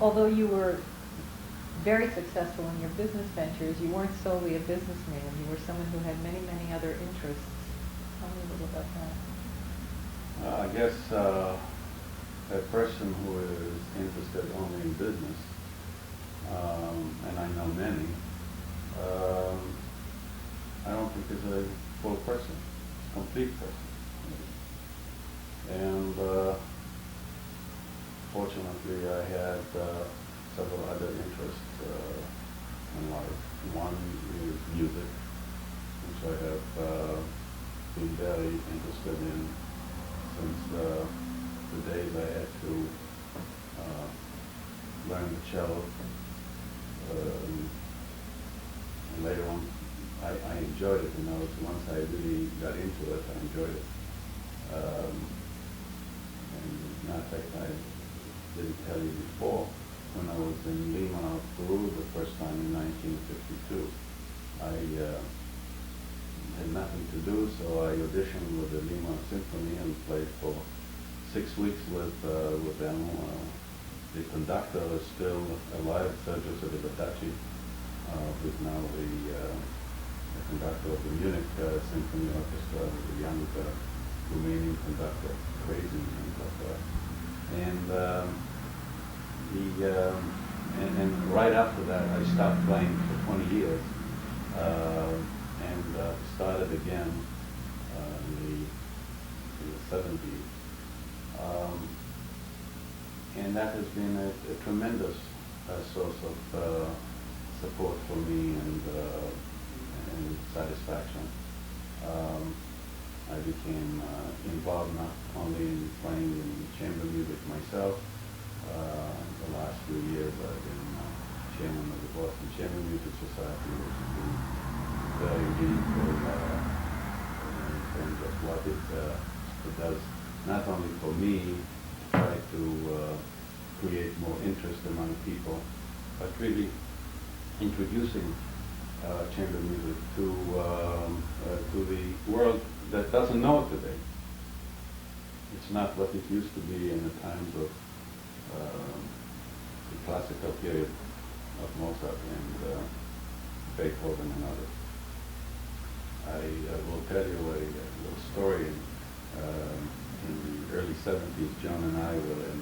Although you were very successful in your business ventures, you weren't solely a businessman. You were someone who had many, many other interests. Tell me a little about that. I guess a person who is interested only in business, and I know many, I don't think is a full person, a complete person. And fortunately, I had several other interests in life. One is music, which I have been very interested in since the days I had to learn the cello. And later on, I enjoyed it. Once I really got into it, I enjoyed it. And matter of fact, I didn't tell you before, when I was in Lima, Peru, the first time in 1952, I had nothing to do, so I auditioned with the Lima Symphony and played for 6 weeks with them. The conductor is still alive, Sergio Sotobadaci, who's now the conductor of the Munich Symphony Orchestra, the young Romanian conductor, crazy conductor. And right after that, I stopped playing for 20 years and started again in the 70s. And that has been a tremendous source of support for me and satisfaction. I became involved not only in playing in chamber music myself. The last few years I've been chairman of the Boston Chamber Music Society, which has been very meaningful in terms of what it does, not only for me, try to create more interest among people, but really introducing chamber music to the world that doesn't know it today. It's not what it used to be in the times of the classical period of Mozart and Beethoven and others. I will tell you a little story. In the early 70s, John and I were in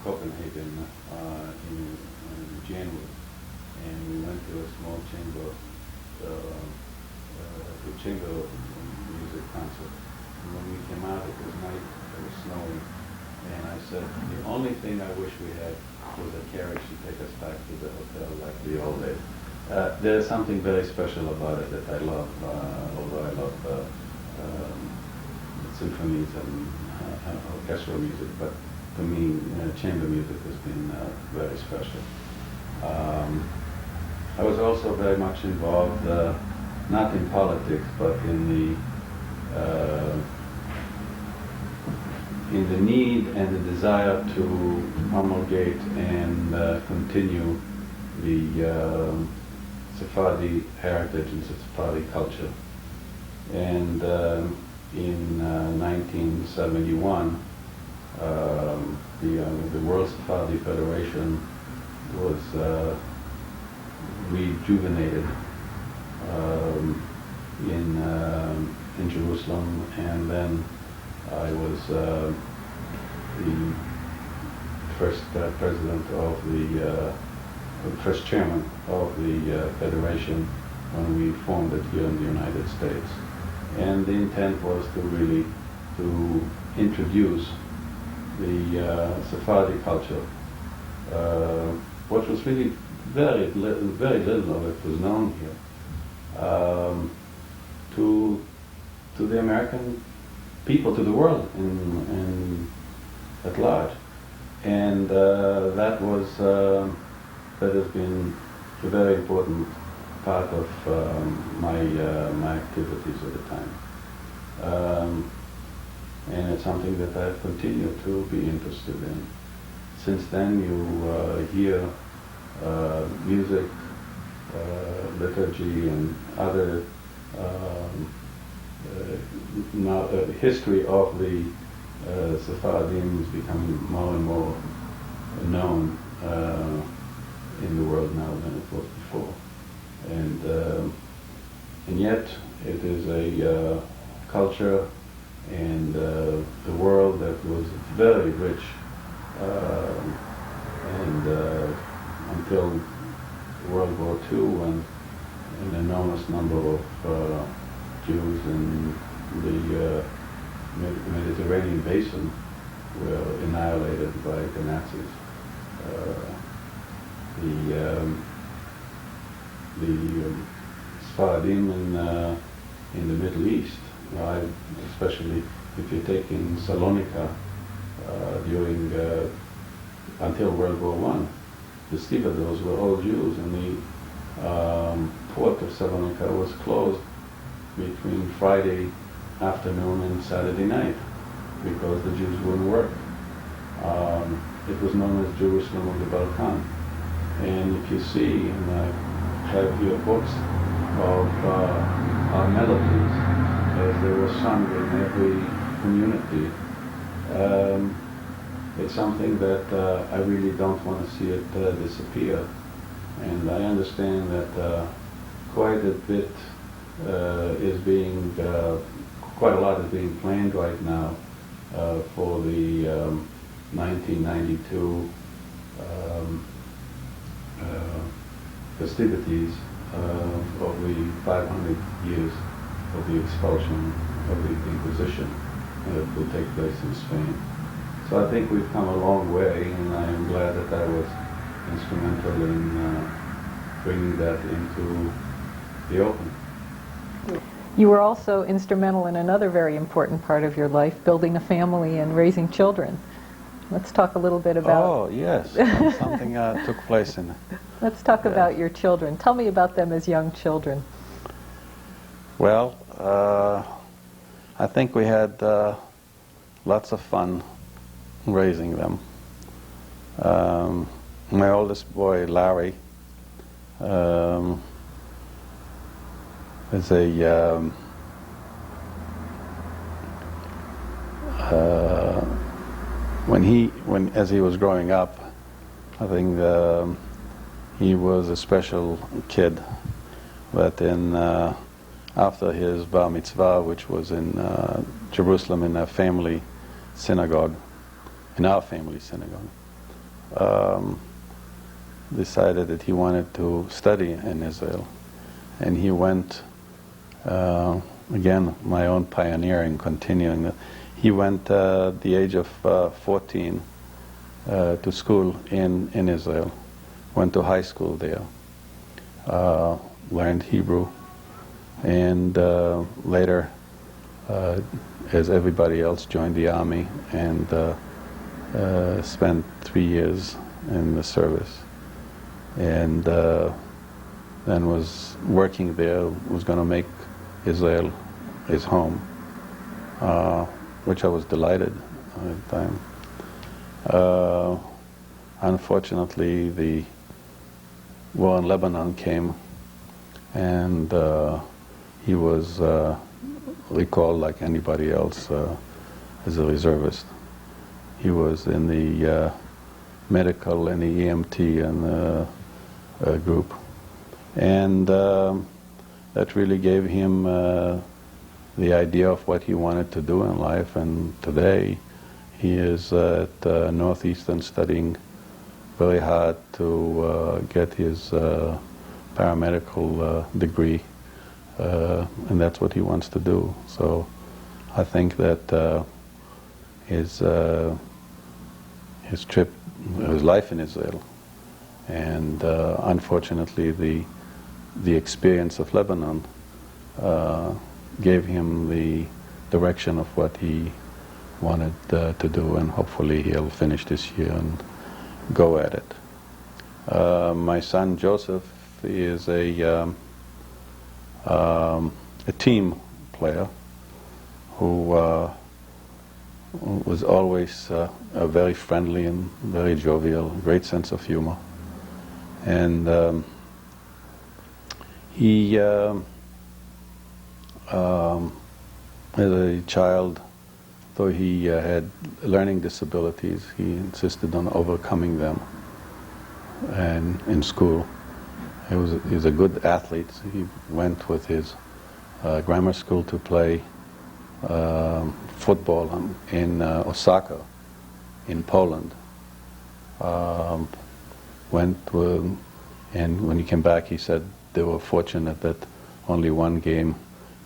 Copenhagen in January, and we went to a small chamber music concert. And when we came out, it was night, it was snowing, and I said, the only thing I wish we had was a carriage to take us back to the hotel like the old days. There's something very special about it that I love, although I love symphonies and orchestral music, but to me, chamber music has been very special. I was also very much involved, not in politics, but in the need and the desire to promulgate and continue the Sephardi heritage and Sephardi culture. And in 1971, the World Sephardi Federation was rejuvenated in Jerusalem, and then I was the first president of the first chairman of the federation when we formed it here in the United States. And the intent was to really to introduce the Sephardi culture, which was really very little of it was known here, to the American people, to the world at large. And that has been a very important part of my activities at the time. And it's something that I've continued to be interested in. Since then you hear music, liturgy, and other history of the Sephardim is becoming more and more known in the world now than it was before. And yet it is a culture and a world that was very rich until World War II, when an enormous number of Jews in the Mediterranean basin were annihilated by the Nazis. The Sephardim in the Middle East, especially if you take in Salonika during until World War I, the stevedores were all Jews, and the port of Salonika was closed between Friday afternoon and Saturday night because the Jews wouldn't work. It was known as Jerusalem of the Balkan. And if you see, and I have here books of our melodies as they were sung in every community, it's something that I really don't want to see it disappear. And I understand that quite a bit quite a lot is being planned right now for the 1992 festivities of the 500 years of the expulsion of the Inquisition that will take place in Spain. So I think we've come a long way, and I am glad that I was instrumental in bringing that into the open. You were also instrumental in another very important part of your life, building a family and raising children. Let's talk a little bit about... Oh, yes. Something took place in... Let's talk about your children. Tell me about them as young children. Well, I think we had lots of fun raising them. My oldest boy, Larry, is as he was growing up, I think he was a special kid. But after his bar mitzvah, which was in Jerusalem in a family synagogue, in our family synagogue, decided that he wanted to study in Israel. And he went, again, my own pioneering, continuing that. He went at the age of 14 to school in Israel, went to high school there, learned Hebrew, and later, as everybody else, joined the army and spent 3 years in the service. And and was working there, was going to make Israel his home, which I was delighted at the time. Unfortunately, the war in Lebanon came, and he was recalled like anybody else as a reservist. He was in the medical and the EMT and group, and that really gave him the idea of what he wanted to do in life. And today he is at Northeastern studying very hard to get his paramedical degree, and that's what he wants to do. So I think that his trip, his life in Israel, and unfortunately the experience of Lebanon gave him the direction of what he wanted to do, and hopefully he'll finish this year and go at it. My son Joseph is a team player who was always very friendly and very jovial, great sense of humor. And he, as a child, though he had learning disabilities, he insisted on overcoming them. And in school, he was a good athlete. He went with his grammar school to play football in Osaka, in Poland. And when he came back, he said they were fortunate that only one game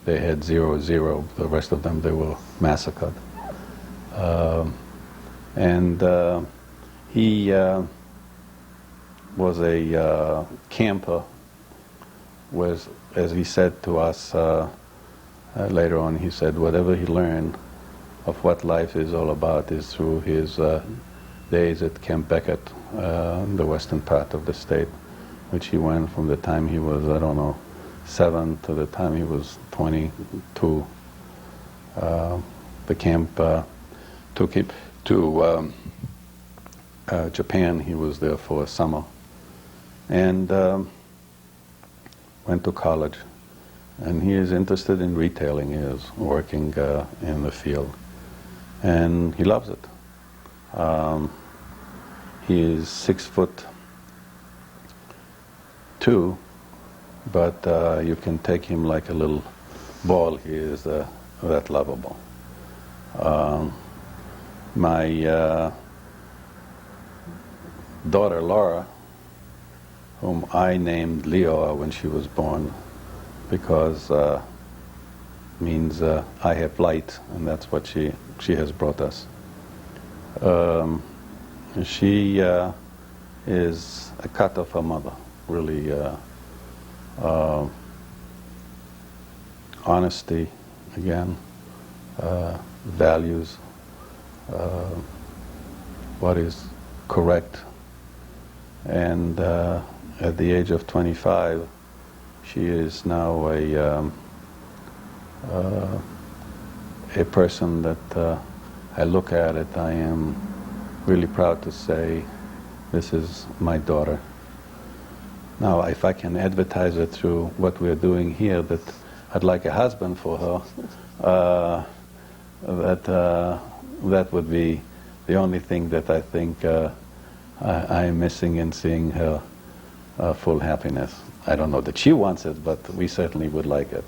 they had 0-0. The rest of them, they were massacred. He was a camper. Was, as he said to us later on, he said whatever he learned of what life is all about is through his days at Camp Beckett, the western part of the state, which he went from the time he was, 7 to the time he was 22. The camp took him to Japan. He was there for a summer, and went to college. And he is interested in retailing. He is working in the field, and he loves it. He is 6'2", but you can take him like a little ball. He is that lovable. My daughter Laura, whom I named Leo when she was born, because means I have light, and that's what she has brought us. She is a cut of her mother, really. Honesty, again, values, what is correct. And at the age of 25, she is now a person that I look at it, I am really proud to say, this is my daughter. Now, if I can advertise it through what we're doing here, that I'd like a husband for her, that would be the only thing that I think I am missing in seeing her full happiness. I don't know that she wants it, but we certainly would like it.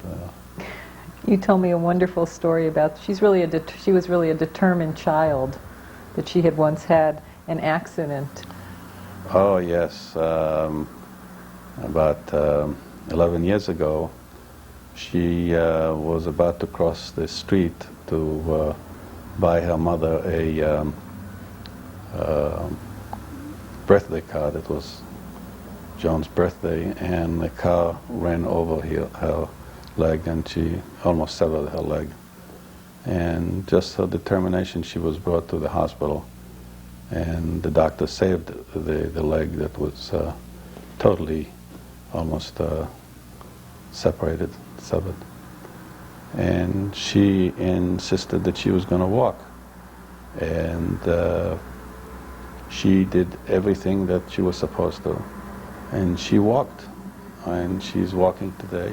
You told me a wonderful story about she was really a determined child, that she had once had an accident. Oh yes, about 11 years ago, she was about to cross the street to buy her mother a birthday card. It was Joan's birthday, and the car ran over her leg, and she almost severed her leg. And just her determination, she was brought to the hospital, and the doctor saved the leg that was totally almost separated, severed. And she insisted that she was going to walk. And she did everything that she was supposed to. And she walked. And she's walking today.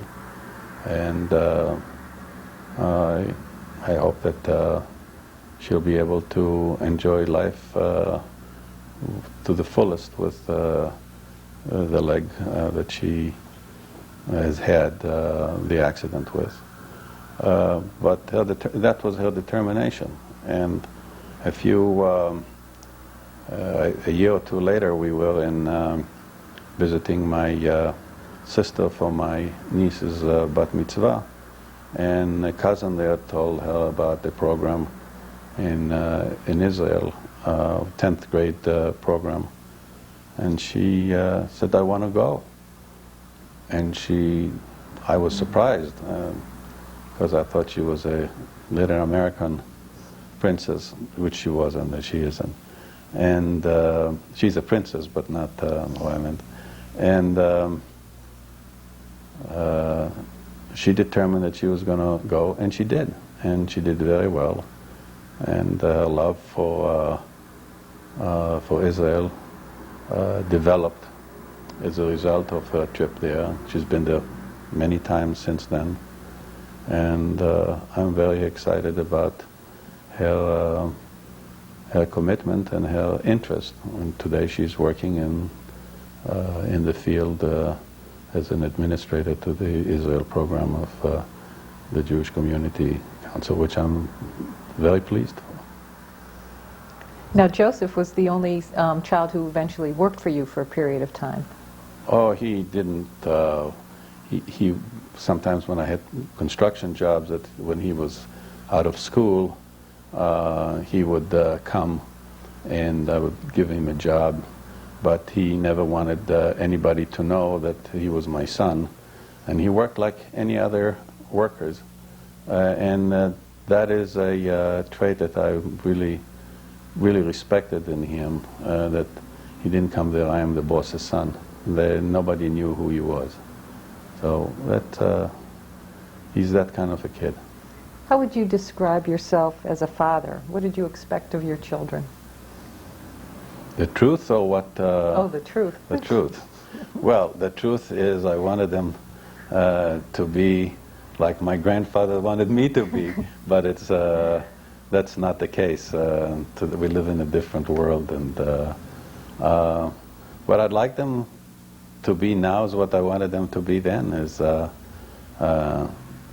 And I hope that she'll be able to enjoy life to the fullest with the leg that she has had the accident with. But that was her determination. And a year or two later, we were in visiting my sister for my niece's bat mitzvah, and a cousin there told her about the program in Israel, 10th grade program, and she said, "I want to go." And I was surprised because I thought she was a little American princess, which she wasn't, she isn't. And she's a princess, but not what I meant. And she determined that she was going to go, and she did. And she did very well. And her love for Israel developed as a result of her trip there. She's been there many times since then. And I'm very excited about her commitment and her interest. And today she's working in the field as an administrator to the Israel program of the Jewish Community Council, which I'm very pleased for. Now, Joseph was the only child who eventually worked for you for a period of time. Oh, he didn't. He sometimes when I had construction jobs, when he was out of school, he would come and I would give him a job, but he never wanted anybody to know that he was my son, and he worked like any other workers, and that is a trait that I really respected in him, that he didn't come there, "I am the boss's son." Nobody knew who he was. So he's that kind of a kid. How would you describe yourself as a father? What did you expect of your children? The truth, or what? Oh, the truth. The truth. Well, the truth is I wanted them to be like my grandfather wanted me to be, but that's not the case. We live in a different world, and what I'd like them to be now is what I wanted them to be then, is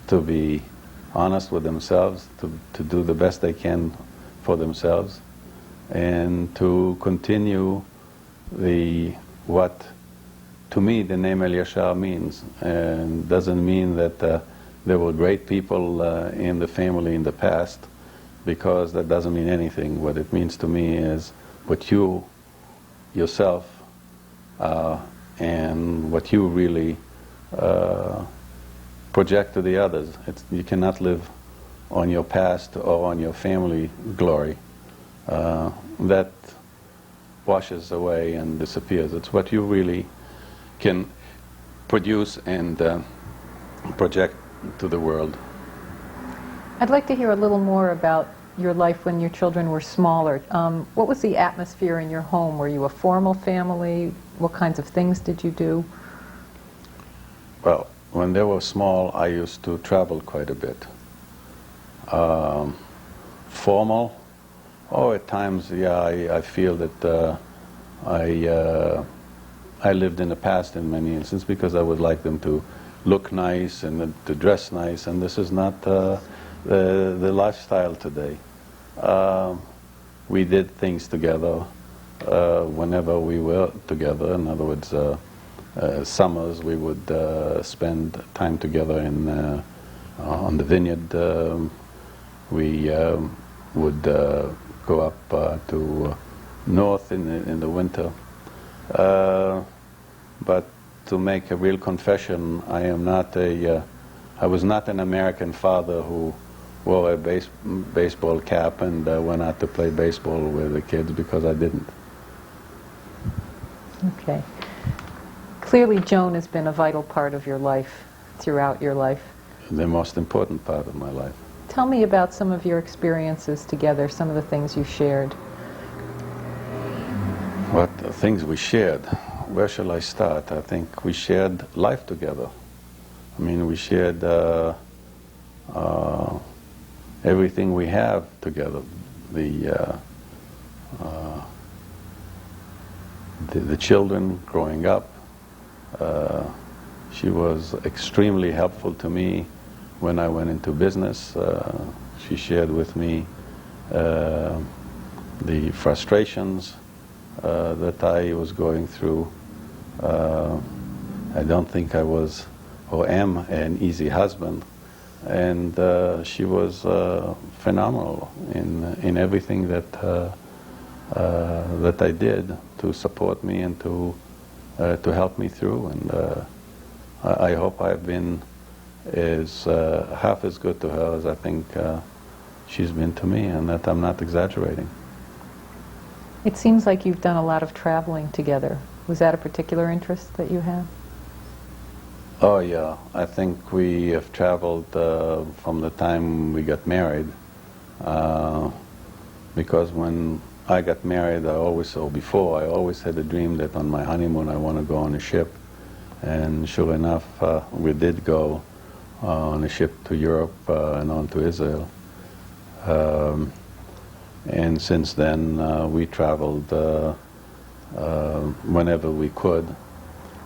to be honest with themselves, to do the best they can for themselves, and to continue what to me the name Eliachar means. And doesn't mean that there were great people in the family in the past, because that doesn't mean anything. What it means to me is what you yourself and what you really project to the others. You cannot live on your past or on your family glory. That washes away and disappears. It's what you really can produce and project to the world. I'd like to hear a little more about your life when your children were smaller. What was the atmosphere in your home? Were you a formal family? What kinds of things did you do? Well, when they were small, I used to travel quite a bit. Formal? Oh, at times, yeah, I feel that I lived in the past in many instances, because I would like them to look nice and to dress nice, and this is not the lifestyle today. We did things together whenever we were together. In other words, summers we would spend time together on the vineyard. We would go up to north in the winter. But to make a real confession, I was not an American father who wore a baseball cap and went out to play baseball with the kids, because I didn't. Okay. Clearly, Joan has been a vital part of your life, throughout your life. The most important part of my life. Tell me about some of your experiences together, some of the things you shared. What things we shared? Where shall I start? I think we shared life together. I mean, we shared everything we have together. The children growing up. She was extremely helpful to me when I went into business. She shared with me the frustrations that I was going through. I don't think I was or am an easy husband, and she was phenomenal in everything that I did to support me and to help me through. And I hope I've been half as good to her as I think she's been to me, and that I'm not exaggerating. It seems like you've done a lot of traveling together. Was that a particular interest that you have? Oh yeah, I think we have traveled from the time we got married, because when I got married, I always had a dream that on my honeymoon I want to go on a ship, and sure enough, we did go on a ship to Europe and on to Israel. And since then, we traveled whenever we could.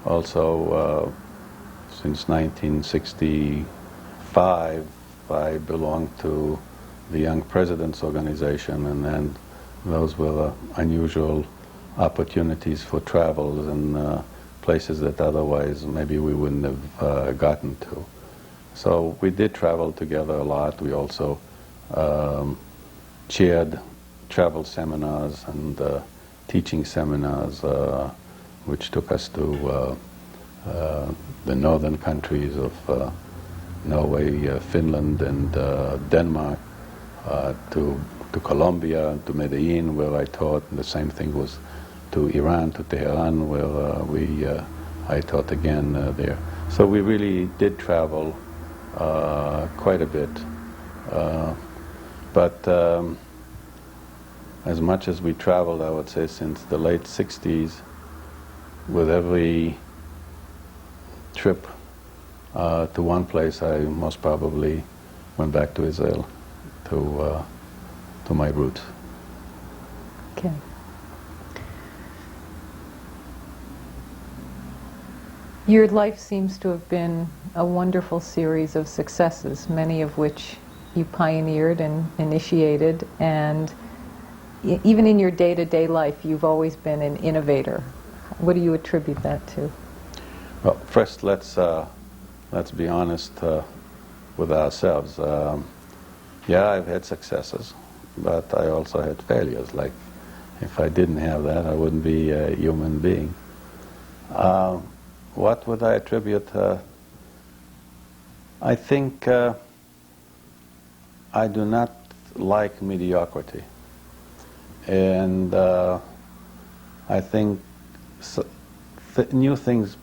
Also, since 1965, I belonged to the Young Presidents Organization, and then those were unusual opportunities for travels and places that otherwise maybe we wouldn't have gotten to. So we did travel together a lot. We also chaired travel seminars and teaching seminars, which took us to the northern countries of Norway, Finland, and Denmark, to Colombia, to Medellin, where I taught. And the same thing was to Iran, to Tehran, where I taught again there. So we really did travel quite a bit. But as much as we traveled, I would say since the late 60s, with every trip to one place, I most probably went back to Israel, to my roots. Okay. Your life seems to have been a wonderful series of successes, many of which you pioneered and initiated, and even in your day-to-day life, you've always been an innovator. What do you attribute that to? Well, first, let's be honest with ourselves. Yeah, I've had successes, but I also had failures. Like, if I didn't have that, I wouldn't be a human being. What would I attribute? I think I do not like mediocrity. And I think new things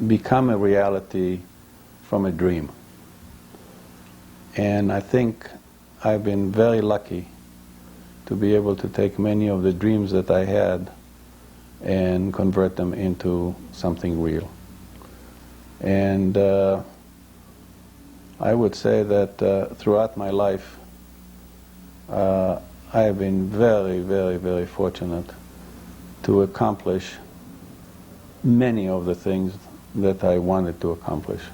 become a reality from a dream. And I think I've been very lucky to be able to take many of the dreams that I had and convert them into something real. And I would say that throughout my life, I have been very, very, very fortunate to accomplish many of the things that I wanted to accomplish.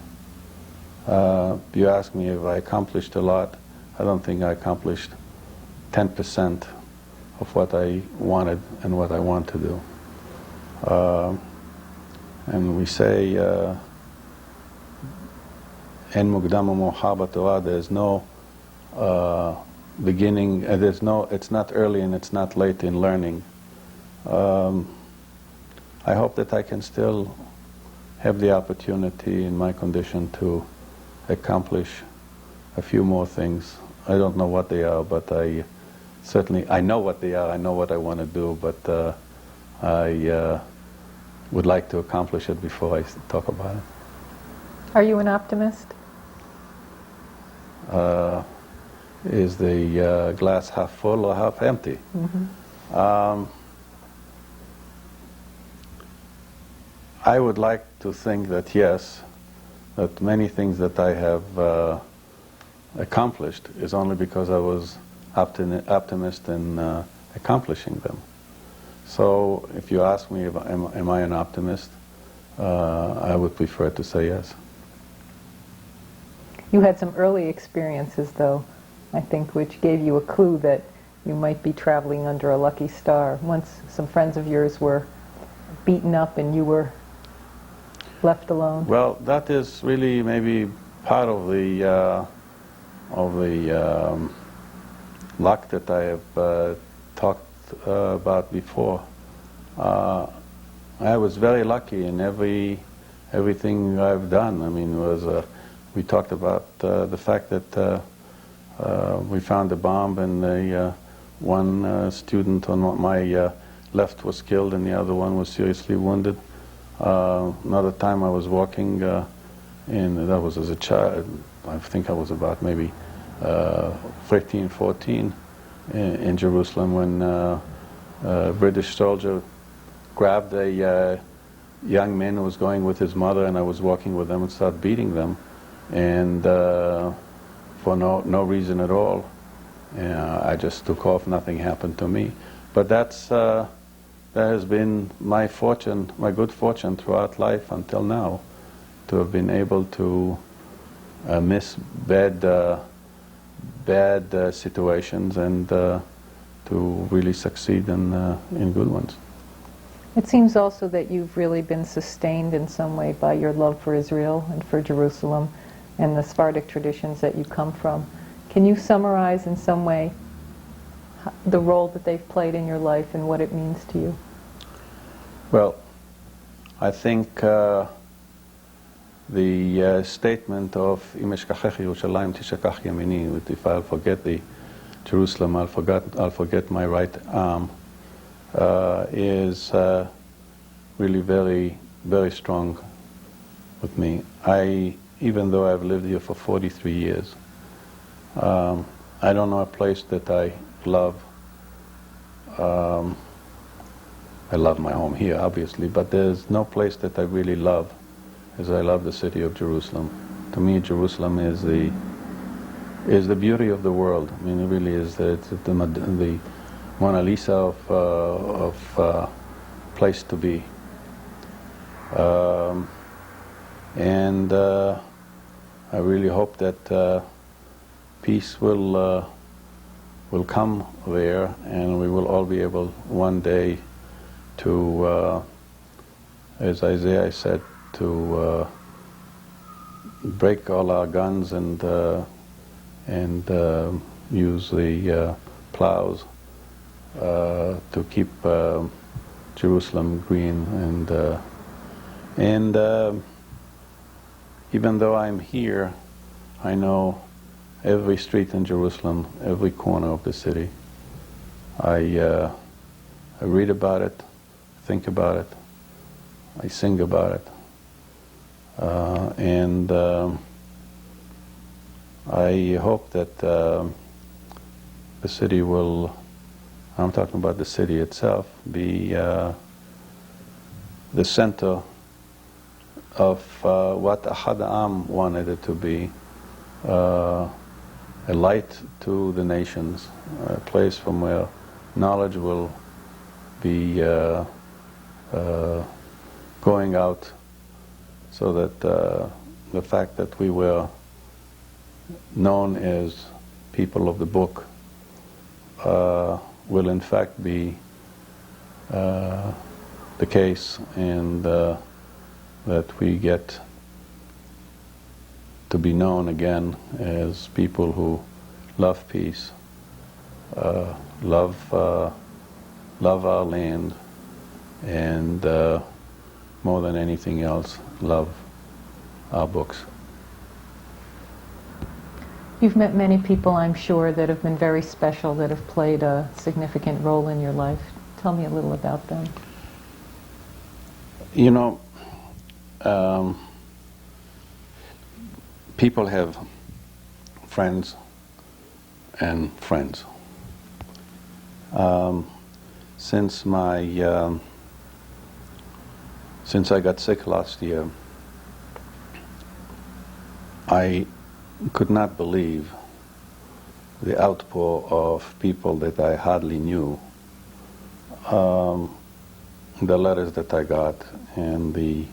You ask me if I accomplished a lot. I don't think I accomplished 10% of what I wanted and what I want to do. And we say, En mukdam u'mauchar b'Torah, there's no beginning, it's not early and it's not late in learning. I hope that I can still have the opportunity in my condition to accomplish a few more things. I don't know what they are, but I know what they are, I know what I want to do, but would like to accomplish it before I talk about it. Are you an optimist? Is the glass half full or half empty? I would like to think that yes, that many things that I have accomplished is only because I was optimist in accomplishing them. So if you ask me, am I an optimist, I would prefer to say yes. You had some early experiences, though, I think, which gave you a clue that you might be traveling under a lucky star. Once some friends of yours were beaten up and you were left alone. Well, that is really maybe part of the luck that I have talked about before. I was very lucky in everything I've done. I mean, we talked about the fact that we found a bomb and one student on my left was killed and the other one was seriously wounded. Another time I was walking that was as a child. I think I was about maybe 13, 14 in Jerusalem when a British soldier grabbed a young man who was going with his mother, and I was walking with them and started beating them, and for no reason at all. I just took off. Nothing happened to me. But that has been my fortune, my good fortune throughout life until now, to have been able to miss bad situations and to really succeed in good ones. It seems also that you've really been sustained in some way by your love for Israel and for Jerusalem and the Sephardic traditions that you come from. Can you summarize in some way the role that they've played in your life and what it means to you? Well, I think the statement of Im eshkachech Yerushalayim tishakach yamini, if I'll forget the Jerusalem, I'll forget my right arm, is really very, very strong with me. Even though I've lived here for 43 years, I don't know a place that I love. I love my home here, obviously, but there's no place that I really love as I love the city of Jerusalem. To me, Jerusalem is the beauty of the world. I mean, it really is the Mona Lisa of place to be. And I really hope that peace will come there, and we will all be able one day to, as Isaiah said, to break all our guns and use the plows to keep Jerusalem green. And even though I'm here, I know every street in Jerusalem, every corner of the city. I read about it, think about it, I sing about it, and I hope that the city will, I'm talking about the city itself, be the center of what Ahad Am wanted it to be, a light to the nations, a place from where knowledge will be going out, so that the fact that we were known as people of the book will in fact be the case, and that we get to be known again as people who love peace, love our land, and more than anything else, love our books. You've met many people, I'm sure, that have been very special, that have played a significant role in your life. Tell me a little about them. You know, um, people have friends and friends. Since since I got sick last year, I could not believe the outpour of people that I hardly knew, the letters that I got, and the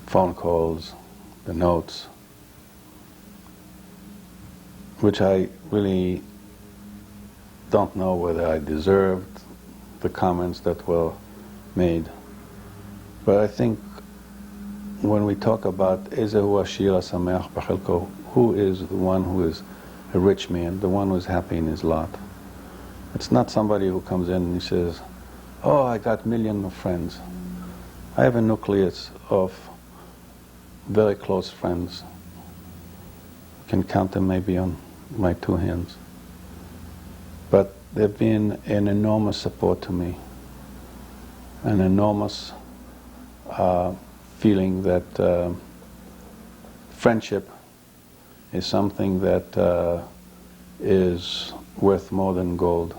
phone calls, the notes, which I really don't know whether I deserved the comments that were made. But I think when we talk about Ezehu Ashir Sameach B'Chelko, who is the one who is a rich man, the one who is happy in his lot, it's not somebody who comes in and he says, oh, I got millions of friends. I have a nucleus of very close friends. I can count them maybe on my two hands. But they've been an enormous support to me, an enormous feeling that friendship is something that is worth more than gold.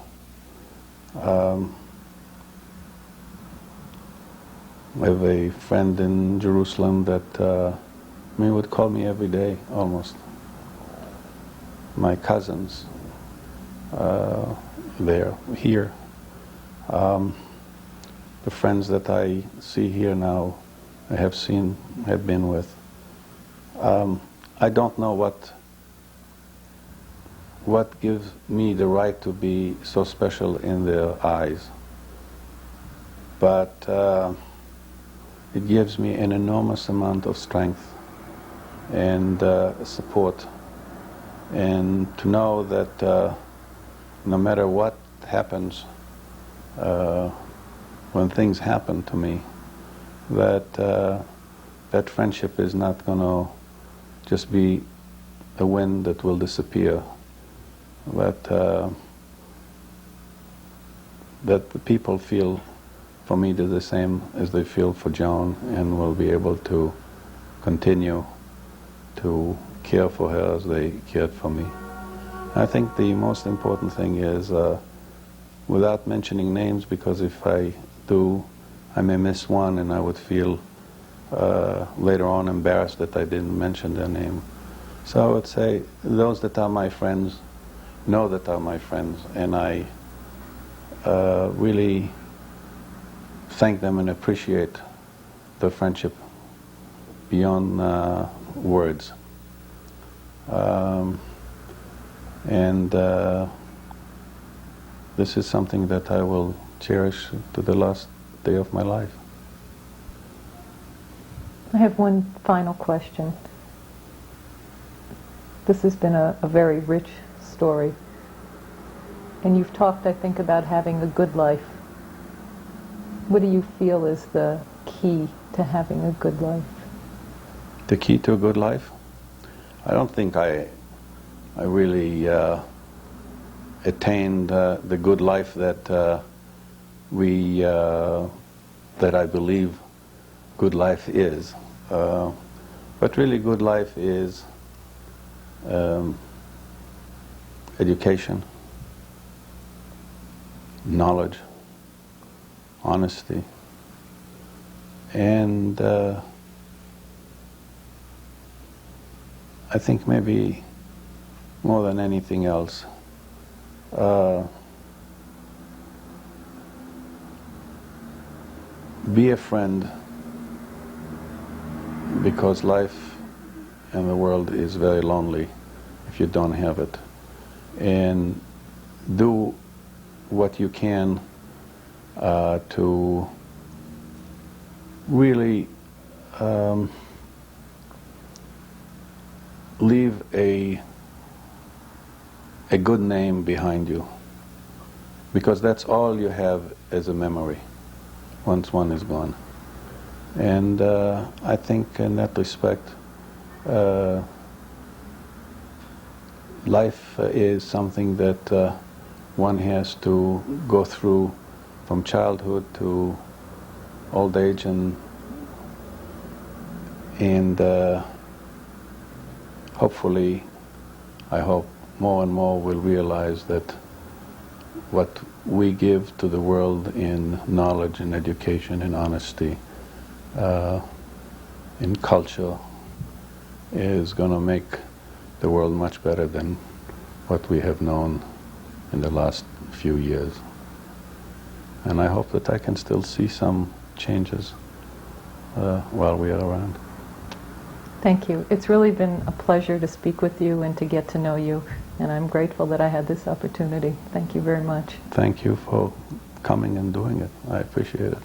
I have a friend in Jerusalem that would call me every day, almost. My cousins, they're here. The friends that I see here now, I have been with. I don't know what gives me the right to be so special in their eyes, but it gives me an enormous amount of strength and support, and to know that no matter what happens, when things happen to me, that that friendship is not going to just be a wind that will disappear. That that the people feel for me the same as they feel for Joan, and will be able to continue to care for her as they cared for me. I think the most important thing is, without mentioning names, because if I do, I may miss one and I would feel later on embarrassed that I didn't mention their name. So I would say those that are my friends know that are my friends, and I really thank them and appreciate the friendship beyond words. And this is something that I will cherish to the last day of my life. I have one final question. This has been a very rich story. And you've talked, I think, about having a good life. What do you feel is the key to having a good life? The key to a good life? I don't think I really attained the good life that that I believe good life is. But really good life is education, knowledge, honesty, and I think maybe more than anything else, be a friend, because life and the world is very lonely if you don't have it, and do what you can to really leave a good name behind you, because that's all you have as a memory once one is gone. And I think in that respect, life is something that one has to go through from childhood to old age, and hopefully, I hope more and more will realize that what we give to the world in knowledge and education and honesty, in culture, is going to make the world much better than what we have known in the last few years. And I hope that I can still see some changes while we are around. Thank you. It's really been a pleasure to speak with you and to get to know you, and I'm grateful that I had this opportunity. Thank you very much. Thank you for coming and doing it. I appreciate it.